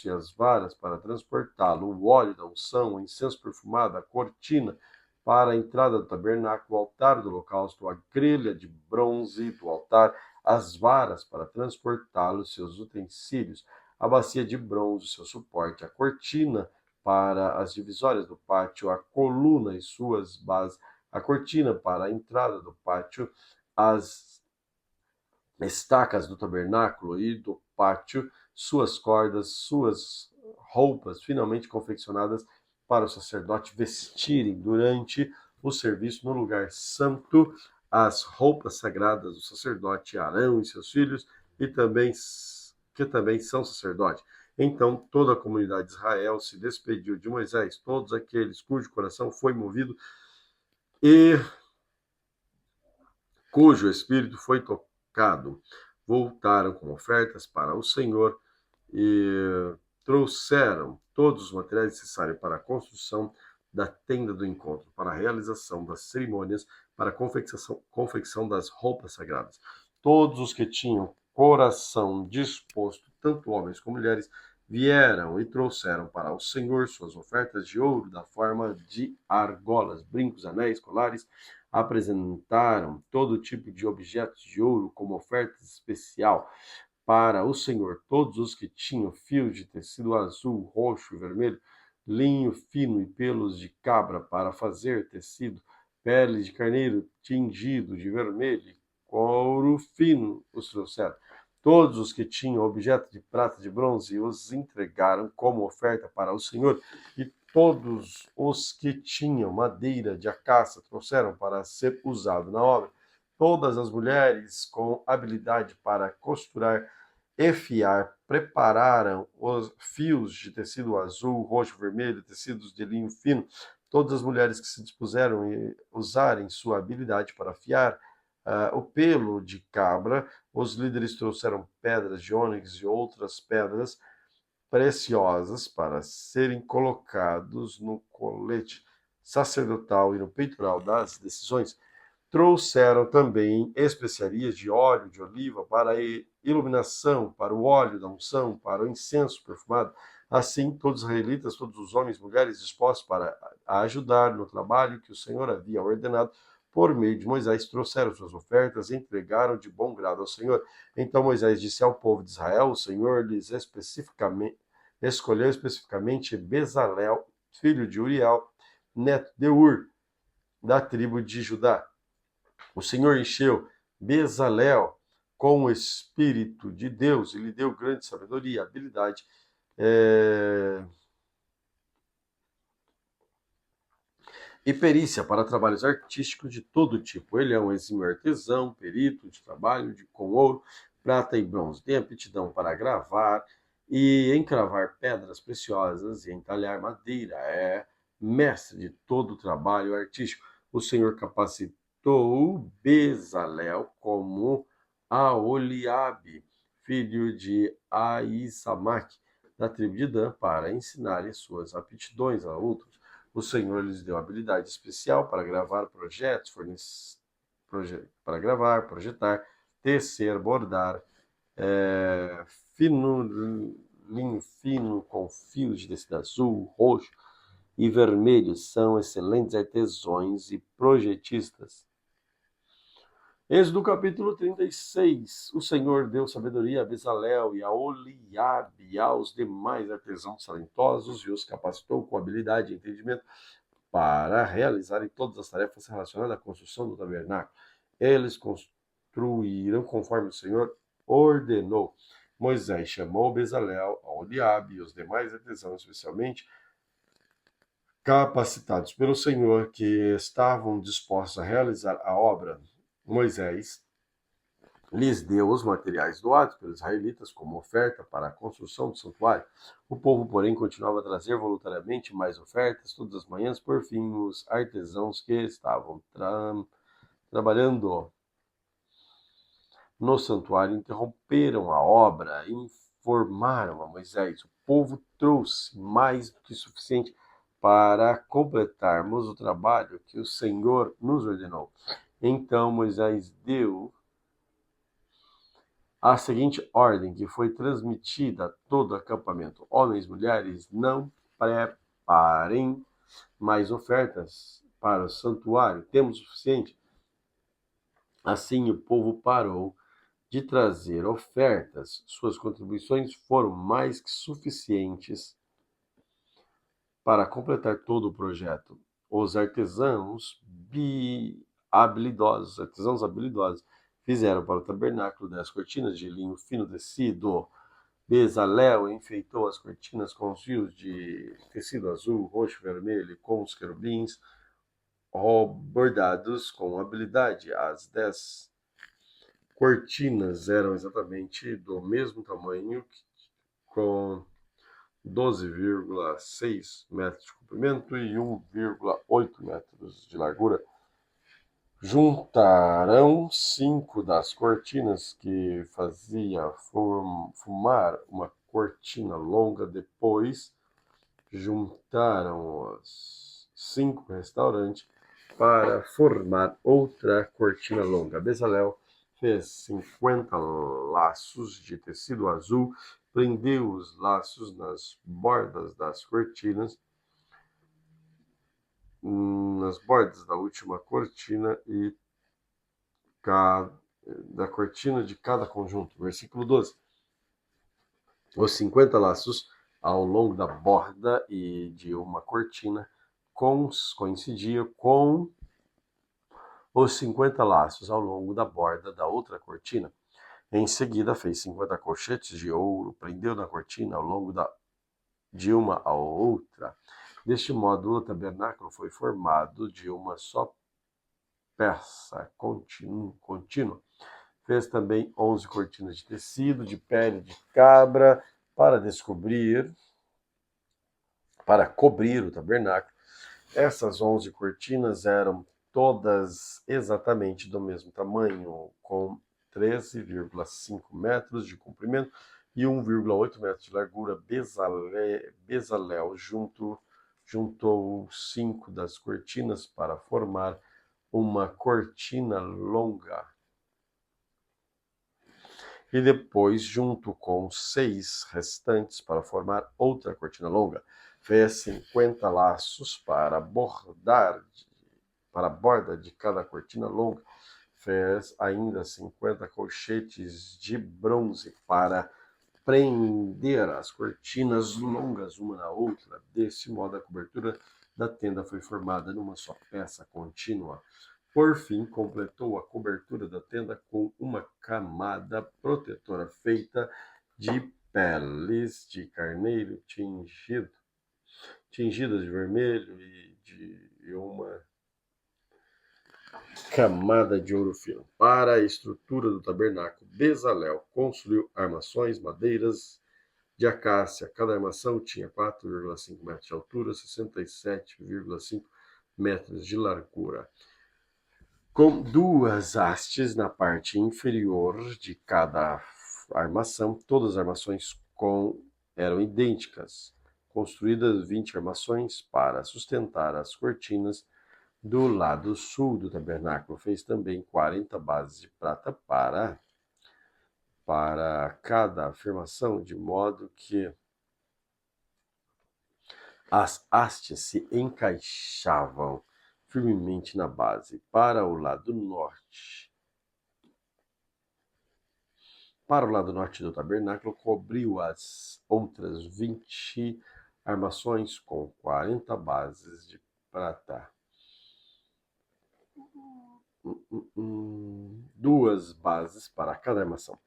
e as varas para transportá-lo, o óleo da unção, o incenso perfumado, a cortina para a entrada do tabernáculo, o altar do holocausto, a grelha de bronze do altar, as varas para transportá-lo, seus utensílios, a bacia de bronze, seu suporte, a cortina para as divisórias do pátio, a coluna e suas bases, a cortina para a entrada do pátio, as estacas do tabernáculo e do pátio, suas cordas, suas roupas finalmente confeccionadas para o sacerdote vestirem durante o serviço no lugar santo, as roupas sagradas do sacerdote Arão e seus filhos, que também são sacerdotes. Então toda a comunidade de Israel se despediu de Moisés, todos aqueles cujo coração foi movido e cujo espírito foi tocado, voltaram com ofertas para o Senhor e trouxeram todos os materiais necessários para a construção da tenda do encontro, para a realização das cerimônias, para a confecção das roupas sagradas. Todos os que tinham coração disposto, tanto homens como mulheres, vieram e trouxeram para o Senhor suas ofertas de ouro da forma de argolas, brincos, anéis, colares. Apresentaram todo tipo de objetos de ouro como oferta especial para o Senhor. Todos os que tinham fios de tecido azul, roxo e vermelho, linho fino e pelos de cabra para fazer tecido, pele de carneiro tingido de vermelho e couro fino os trouxeram. Todos os que tinham objeto de prata e de bronze os entregaram como oferta para o Senhor, e todos os que tinham madeira de acácia trouxeram para ser usado na obra. Todas as mulheres com habilidade para costurar e fiar prepararam os fios de tecido azul, roxo, vermelho, tecidos de linho fino. Todas as mulheres que se dispuseram a usarem sua habilidade para fiar o pelo de cabra, os líderes trouxeram pedras de ônix e outras pedras preciosas para serem colocados no colete sacerdotal e no peitoral das decisões. Trouxeram também especiarias de óleo de oliva para a iluminação, para o óleo da unção, para o incenso perfumado. Assim, todos os israelitas, todos os homens e mulheres dispostos para ajudar no trabalho que o Senhor havia ordenado por meio de Moisés, trouxeram suas ofertas e entregaram de bom grado ao Senhor. Então Moisés disse ao povo de Israel: o Senhor lhes escolheu especificamente Bezalel, filho de Uriel, neto de Ur, da tribo de Judá. O Senhor encheu Bezalel com o Espírito de Deus e lhe deu grande sabedoria, habilidade e perícia para trabalhos artísticos de todo tipo. Ele é um exímio artesão, perito de trabalho com ouro, prata e bronze. Tem aptidão para gravar e encravar pedras preciosas e entalhar madeira. É mestre de todo o trabalho artístico. O Senhor capacitou Bezalel como Aholiabe, filho de Ahisamaque, da tribo de Dan, para ensinar suas aptidões a outros. O Senhor lhes deu habilidade especial para gravar projetos, para gravar, projetar, tecer, bordar, linho fino com fios de tecido azul, roxo e vermelho. São excelentes artesãos e projetistas. Êxodo capítulo 36. O Senhor deu sabedoria a Bezalel e a Aholiabe, e aos demais artesãos talentosos e os capacitou com habilidade e entendimento para realizarem todas as tarefas relacionadas à construção do tabernáculo. Eles construíram conforme o Senhor ordenou. Moisés chamou Bezalel, Aholiabe e os demais artesãos, especialmente capacitados pelo Senhor, que estavam dispostos a realizar a obra. Moisés lhes deu os materiais doados pelos israelitas como oferta para a construção do santuário. O povo, porém, continuava a trazer voluntariamente mais ofertas todas as manhãs. Por fim, os artesãos que estavam trabalhando no santuário interromperam a obra e informaram a Moisés: o povo trouxe mais do que suficiente para completarmos o trabalho que o Senhor nos ordenou. Então Moisés deu a seguinte ordem, que foi transmitida a todo o acampamento: homens e mulheres, não preparem mais ofertas para o santuário, temos o suficiente. Assim o povo parou de trazer ofertas. Suas contribuições foram mais que suficientes para completar todo o projeto. Os artesãos habilidosos fizeram para o tabernáculo 10 cortinas de linho fino tecido. Bezalel enfeitou as cortinas com os fios de tecido azul, roxo, vermelho, com os querubins bordados com habilidade. As 10 cortinas eram exatamente do mesmo tamanho, com 12,6 metros de comprimento e 1,8 metros de largura. Juntaram 5 das cortinas que fazia formar uma cortina longa. Depois juntaram os 5 restantes para formar outra cortina longa. Bezalel fez 50 laços de tecido azul, prendeu os laços nas bordas das cortinas, nas bordas da última cortina e da cortina de cada conjunto. Versículo 12. Os 50 laços ao longo da borda e de uma cortina coincidia com os 50 laços ao longo da borda da outra cortina. Em seguida, fez 50 colchetes de ouro, prendeu na cortina ao longo de uma a outra. Deste modo, o tabernáculo foi formado de uma só peça contínua. Fez também 11 cortinas de tecido de pele de cabra para cobrir o tabernáculo. Essas 11 cortinas eram todas exatamente do mesmo tamanho, com 13,5 metros de comprimento e 1,8 metros de largura. Bezalel juntou 5 das cortinas para formar uma cortina longa. E depois, junto com 6 restantes, para formar outra cortina longa. Fez 50 laços para a borda de cada cortina longa. Fez ainda 50 colchetes de bronze para prender as cortinas longas uma na outra. Desse modo, a cobertura da tenda foi formada numa só peça contínua. Por fim, completou a cobertura da tenda com uma camada protetora feita de peles de carneiro tingidas de vermelho e uma camada de ouro fino. Para a estrutura do tabernáculo, Bezalel construiu armações, madeiras de acácia. Cada armação tinha 4,5 metros de altura, 67,5 metros de largura, com 2 hastes na parte inferior de cada armação. Todas as armações eram idênticas. Construídas 20 armações para sustentar as cortinas do lado sul do tabernáculo. Fez também 40 bases de prata para cada afirmação, de modo que as hastes se encaixavam firmemente na base. Para o lado norte para o lado norte do tabernáculo, cobriu as outras 20 armações com 40 bases de prata. Duas bases para cada armação.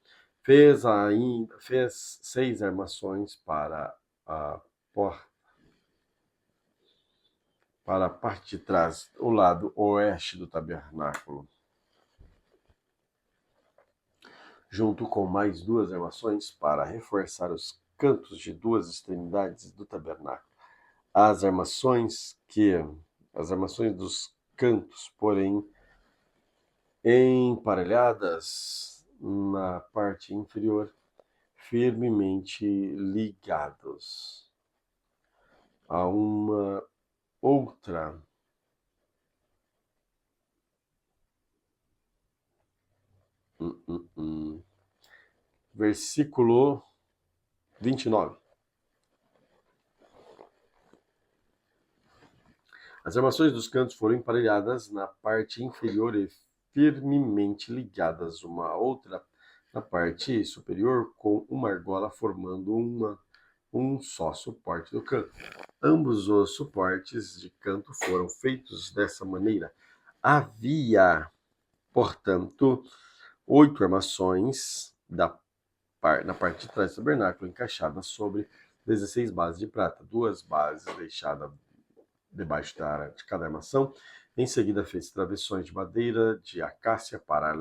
Fez 6 armações para a porta, para a parte de trás, o lado oeste do tabernáculo, junto com mais 2 armações para reforçar os cantos de 2 extremidades do tabernáculo. As armações dos cantos, porém, emparelhadas na parte inferior, firmemente ligados a uma outra versículo 29. As armações dos cantos foram emparelhadas na parte inferior e firmemente ligadas uma à outra na parte superior, com uma argola formando um só suporte do canto. Ambos os suportes de canto foram feitos dessa maneira. Havia, portanto, 8 armações na parte de trás do tabernáculo, encaixadas sobre 16 bases de prata, 2 bases deixadas debaixo de cada armação. Em seguida, fez travessões de madeira de acácia para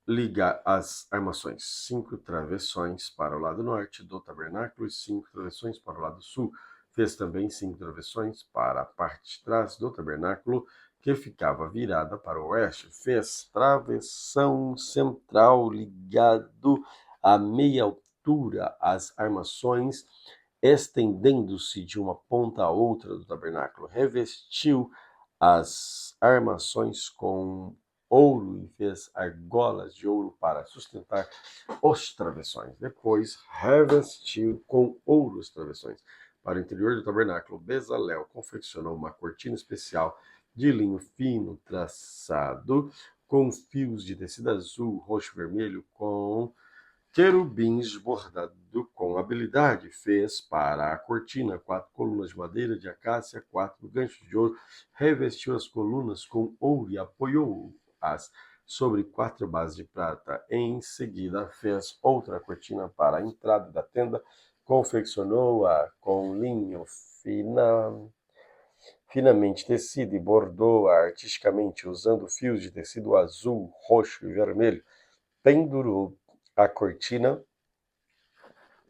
ligar as armações. 5 travessões para o lado norte do tabernáculo e 5 travessões para o lado sul. Fez também 5 travessões para a parte de trás do tabernáculo, que ficava virada para o oeste. Fez travessão central ligado a meia altura às armações, estendendo-se de uma ponta a outra do tabernáculo. Revestiu as armações com ouro e fez argolas de ouro para sustentar os travessões. Depois revestiu com ouro os travessões. Para o interior do tabernáculo, Bezalel confeccionou uma cortina especial de linho fino traçado com fios de tecido azul, roxo e vermelho, com querubins bordado com habilidade. Fez para a cortina 4 colunas de madeira de acácia, 4 ganchos de ouro, revestiu as colunas com ouro e apoiou-as sobre 4 bases de prata. Em seguida, fez outra cortina para a entrada da tenda, confeccionou-a com linho finamente tecido e bordou-a artisticamente usando fios de tecido azul, roxo e vermelho. Pendurou a cortina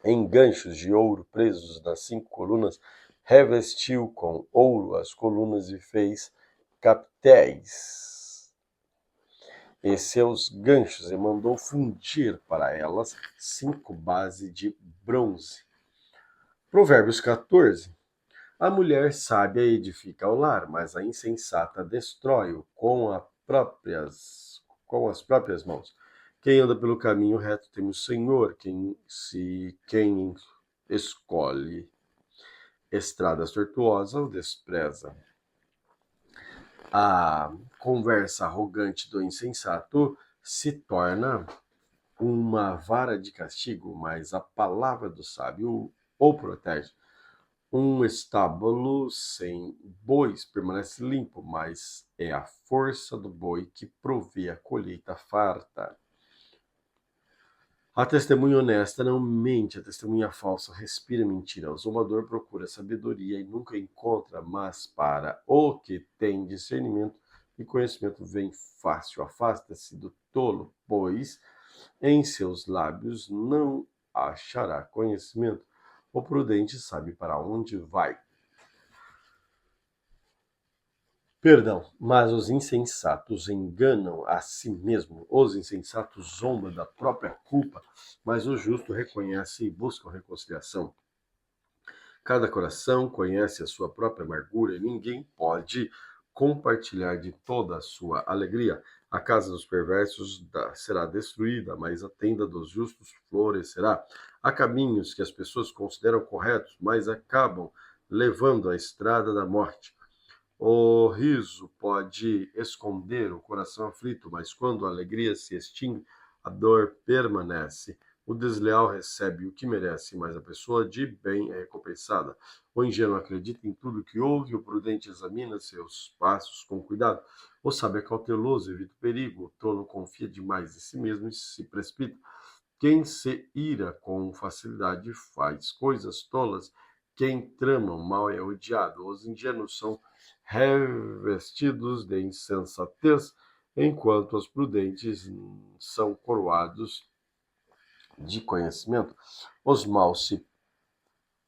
em ganchos de ouro presos nas 5 colunas, revestiu com ouro as colunas e fez capitéis e seus ganchos e mandou fundir para elas 5 bases de bronze. Provérbios 14. A mulher sábia edifica o lar, mas a insensata destrói-o com as próprias mãos. Quem anda pelo caminho reto teme o Senhor, quem escolhe estradas tortuosas o despreza. A conversa arrogante do insensato se torna uma vara de castigo, mas a palavra do sábio o protege. Um estábulo sem bois permanece limpo, mas é a força do boi que provê a colheita farta. A testemunha honesta não mente, a testemunha falsa respira mentira. O zombador procura sabedoria e nunca encontra, mas para o que tem discernimento e conhecimento vem fácil. Afasta-se do tolo, pois em seus lábios não achará conhecimento. O prudente sabe para onde vai. Mas os insensatos enganam a si mesmos. Os insensatos zombam da própria culpa, mas o justo reconhece e busca reconciliação. Cada coração conhece a sua própria amargura e ninguém pode compartilhar de toda a sua alegria. A casa dos perversos será destruída, mas a tenda dos justos florescerá. Há caminhos que as pessoas consideram corretos, mas acabam levando à estrada da morte. O riso pode esconder o coração aflito, mas quando a alegria se extingue, a dor permanece. O desleal recebe o que merece, mas a pessoa de bem é recompensada. O ingênuo acredita em tudo que ouve, o prudente examina seus passos com cuidado. O sábio é cauteloso, evita o perigo, o tolo confia demais em si mesmo e se precipita. Quem se ira com facilidade faz coisas tolas. Quem trama o mal é odiado. Os ingênuos são revestidos de insensatez, enquanto os prudentes são coroados de conhecimento. Os maus se,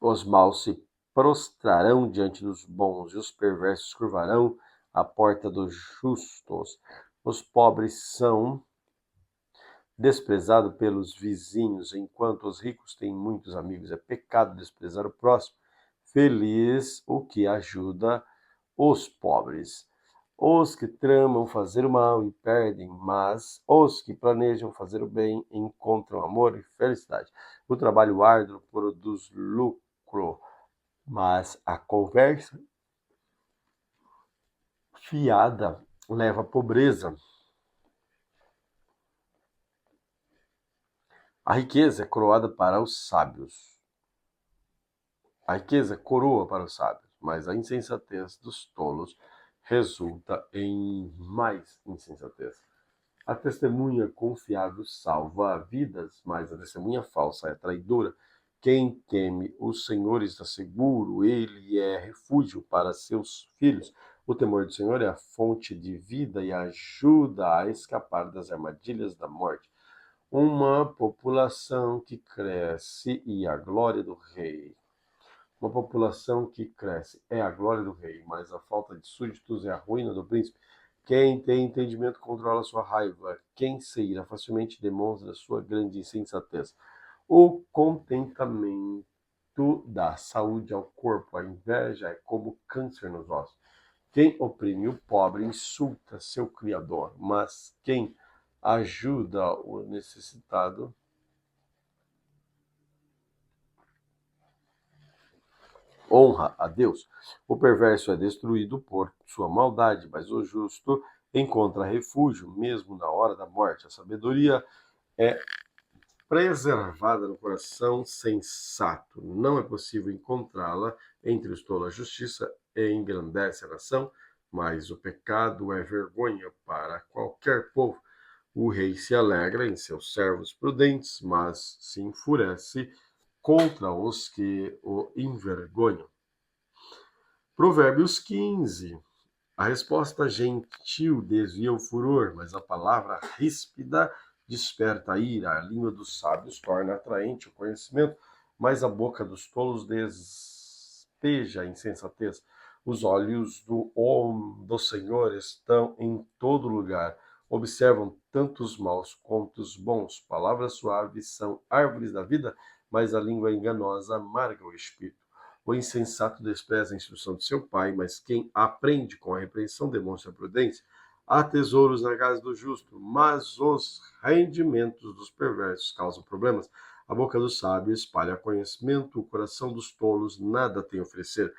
os maus se prostrarão diante dos bons, e os perversos curvarão à porta dos justos. Os pobres são desprezado pelos vizinhos, enquanto os ricos têm muitos amigos. É pecado desprezar o próximo. Feliz o que ajuda os pobres. Os que tramam fazer o mal e perdem, mas os que planejam fazer o bem encontram amor e felicidade. O trabalho árduo produz lucro, mas a conversa fiada leva à pobreza. A riqueza é coroada para os sábios. A riqueza é coroa para os sábios, mas a insensatez dos tolos resulta em mais insensatez. A testemunha confiável salva vidas, mas a testemunha falsa é traidora. Quem teme o Senhor está seguro, ele é refúgio para seus filhos. O temor do Senhor é a fonte de vida e ajuda a escapar das armadilhas da morte. Uma população que cresce e a glória do rei. Uma população que cresce é a glória do rei, mas a falta de súditos é a ruína do príncipe. Quem tem entendimento controla sua raiva. Quem se ira facilmente demonstra sua grande insensatez. O contentamento dá saúde ao corpo. A inveja é como câncer nos ossos. Quem oprime o pobre insulta seu Criador, mas quem ajuda o necessitado honra a Deus. O perverso é destruído por sua maldade, mas o justo encontra refúgio mesmo na hora da morte. A sabedoria é preservada no coração sensato. Não é possível encontrá-la entre os tolos. A justiça engrandece a nação, mas o pecado é vergonha para qualquer povo. O rei se alegra em seus servos prudentes, mas se enfurece contra os que o envergonham. Provérbios 15. A resposta gentil desvia o furor, mas a palavra ríspida desperta a ira. A língua dos sábios torna atraente o conhecimento, mas a boca dos tolos despeja a insensatez. Os olhos do Senhor estão em todo lugar, observam tanto os maus quanto os bons. Palavras suaves são árvores da vida, mas a língua enganosa amarga o espírito. O insensato despreza a instrução de seu pai, mas quem aprende com a repreensão demonstra prudência. Há tesouros na casa do justo, mas os rendimentos dos perversos causam problemas. A boca do sábio espalha conhecimento, o coração dos tolos nada tem a oferecer.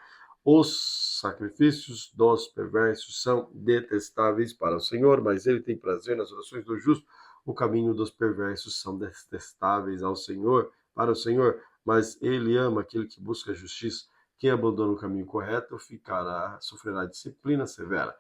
Os sacrifícios dos perversos são detestáveis para o Senhor, mas ele tem prazer nas orações do justo. O caminho dos perversos são detestáveis ao Senhor, para o Senhor, mas ele ama aquele que busca a justiça. Quem abandona o caminho correto sofrerá disciplina severa.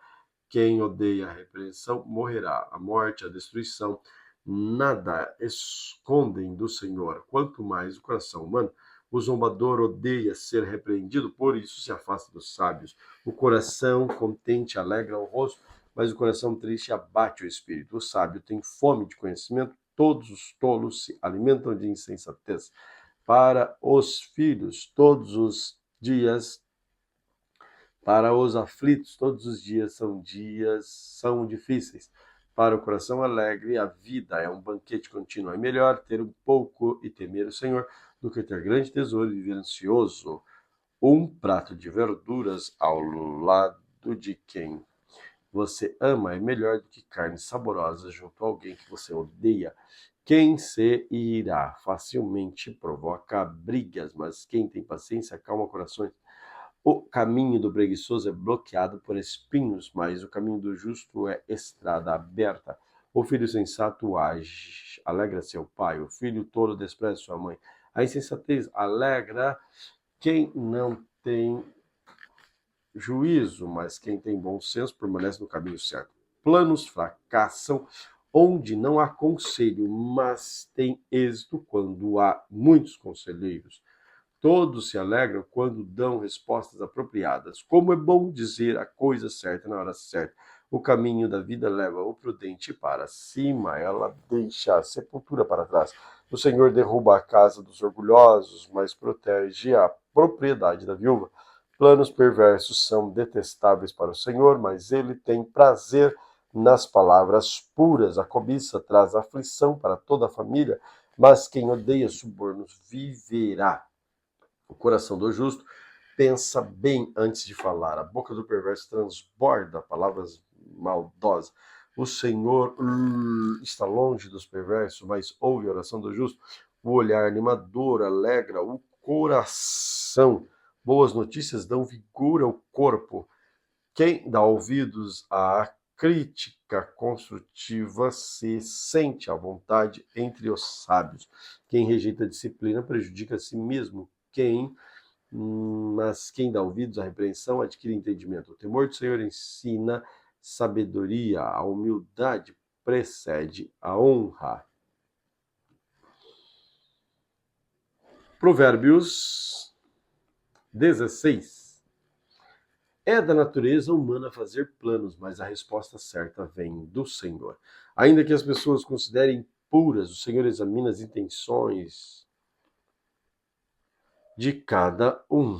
Quem odeia a repreensão morrerá. A morte, a destruição, nada escondem do Senhor, quanto mais o coração humano. O zombador odeia ser repreendido, por isso se afasta dos sábios. O coração contente alegra o rosto, mas o coração triste abate o espírito. O sábio tem fome de conhecimento, todos os tolos se alimentam de insensatez. Para os filhos, todos os dias, para os aflitos, todos os dias são difíceis. Para o coração alegre, a vida é um banquete contínuo. É melhor ter um pouco e temer o Senhor do que ter grande tesouro e viver ansioso. Um prato de verduras ao lado de quem você ama é melhor do que carne saborosa junto a alguém que você odeia. Quem se irá facilmente provoca brigas, mas quem tem paciência acalma corações. O caminho do preguiçoso é bloqueado por espinhos, mas o caminho do justo é estrada aberta. O filho sensato age, alegra seu pai, o filho tolo despreza sua mãe. A insensatez alegra quem não tem juízo, mas quem tem bom senso permanece no caminho certo. Planos fracassam onde não há conselho, mas tem êxito quando há muitos conselheiros. Todos se alegram quando dão respostas apropriadas. Como é bom dizer a coisa certa na hora certa. O caminho da vida leva o prudente para cima, ela deixa a sepultura para trás. O Senhor derruba a casa dos orgulhosos, mas protege a propriedade da viúva. Planos perversos são detestáveis para o Senhor, mas ele tem prazer nas palavras puras. A cobiça traz aflição para toda a família, mas quem odeia subornos viverá. O coração do justo pensa bem antes de falar. A boca do perverso transborda palavras maldosas. O Senhor está longe dos perversos, mas ouve a oração do justo. O olhar animador alegra o coração. Boas notícias dão vigor ao corpo. Quem dá ouvidos à crítica construtiva se sente à vontade entre os sábios. Quem rejeita a disciplina prejudica a si mesmo. Mas quem dá ouvidos à repreensão adquire entendimento. O temor do Senhor ensina sabedoria, a humildade precede a honra. Provérbios 16. É da natureza humana fazer planos, mas a resposta certa vem do Senhor. Ainda que as pessoas considerem puras, o Senhor examina as intenções de cada um.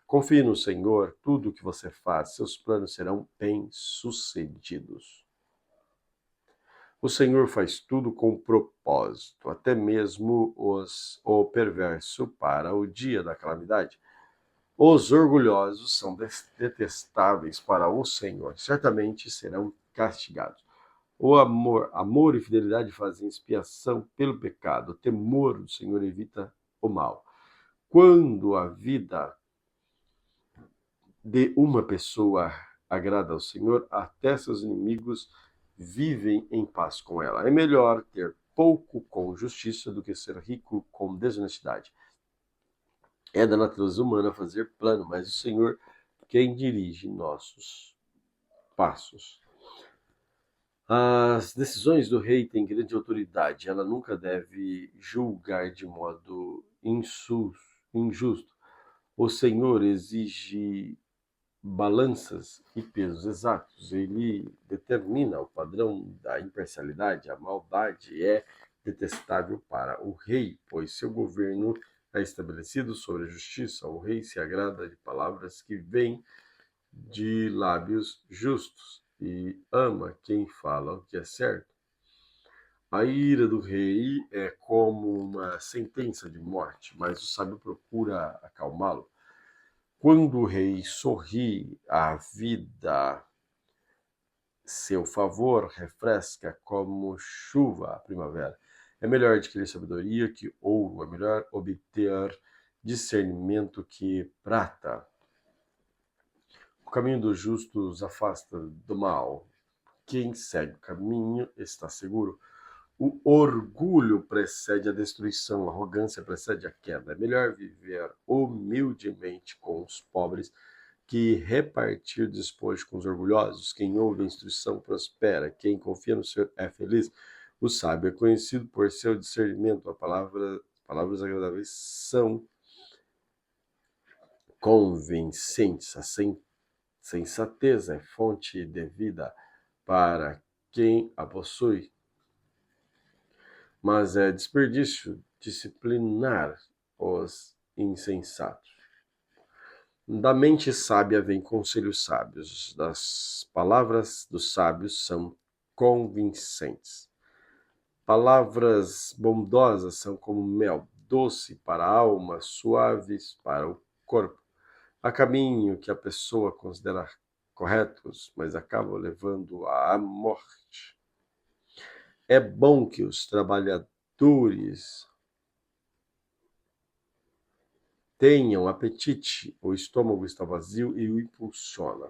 Confie no Senhor, tudo o que você faz, seus planos serão bem-sucedidos. O Senhor faz tudo com propósito, até mesmo o perverso para o dia da calamidade. Os orgulhosos são detestáveis para o Senhor, certamente serão castigados. O amor e fidelidade fazem expiação pelo pecado. O temor do Senhor evita o mal. Quando a vida de uma pessoa agrada ao Senhor, até seus inimigos vivem em paz com ela. É melhor ter pouco com justiça do que ser rico com desonestidade. É da natureza humana fazer plano, mas o Senhor quem dirige nossos passos. As decisões do rei têm grande autoridade. Ela nunca deve julgar de modo injusto. O Senhor exige balanças e pesos exatos. Ele determina o padrão da imparcialidade. A maldade é detestável para o rei, pois seu governo é estabelecido sobre a justiça. O rei se agrada de palavras que vêm de lábios justos e ama quem fala o que é certo. A ira do rei é como uma sentença de morte, mas o sábio procura acalmá-lo. Quando o rei sorri, a vida, seu favor, refresca como chuva à primavera. É melhor adquirir sabedoria que ouro, é melhor obter discernimento que prata. O caminho dos justos afasta do mal. Quem segue o caminho está seguro. O orgulho precede a destruição, a arrogância precede a queda. É melhor viver humildemente com os pobres que repartir despojo com os orgulhosos. Quem ouve a instrução prospera, quem confia no Senhor é feliz. O sábio é conhecido por seu discernimento. As palavras agradáveis são convincentes. A sensatez é fonte de vida para quem a possui. Mas é desperdício disciplinar os insensatos. Da mente sábia vem conselhos sábios, das palavras dos sábios são convincentes. Palavras bondosas são como mel, doce para a alma, suaves para o corpo. Há caminho que a pessoa considera corretos, mas acabam levando à morte. É bom que os trabalhadores tenham apetite, o estômago está vazio e o impulsiona.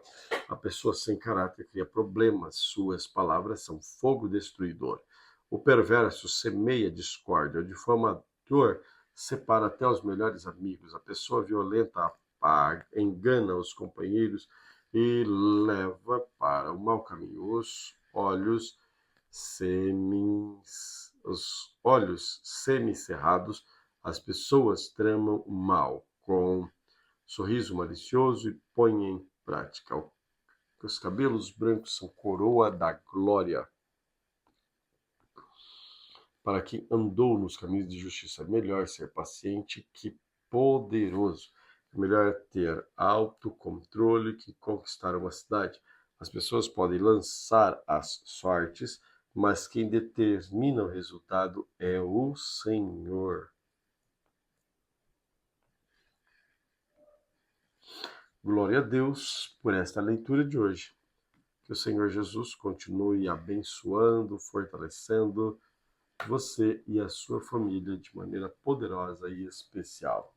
A pessoa sem caráter cria problemas, suas palavras são fogo destruidor. O perverso semeia discórdia, o difamador separa até os melhores amigos. A pessoa violenta engana os companheiros e leva para o mau caminho. Os olhos semicerrados, as pessoas tramam o mal com sorriso malicioso e põem em prática. Os cabelos brancos são coroa da glória. Para quem andou nos caminhos de justiça, é melhor ser paciente que poderoso. É melhor ter autocontrole que conquistar uma cidade. As pessoas podem lançar as sortes, mas quem determina o resultado é o Senhor. Glória a Deus por esta leitura de hoje. Que o Senhor Jesus continue abençoando, fortalecendo você e a sua família de maneira poderosa e especial.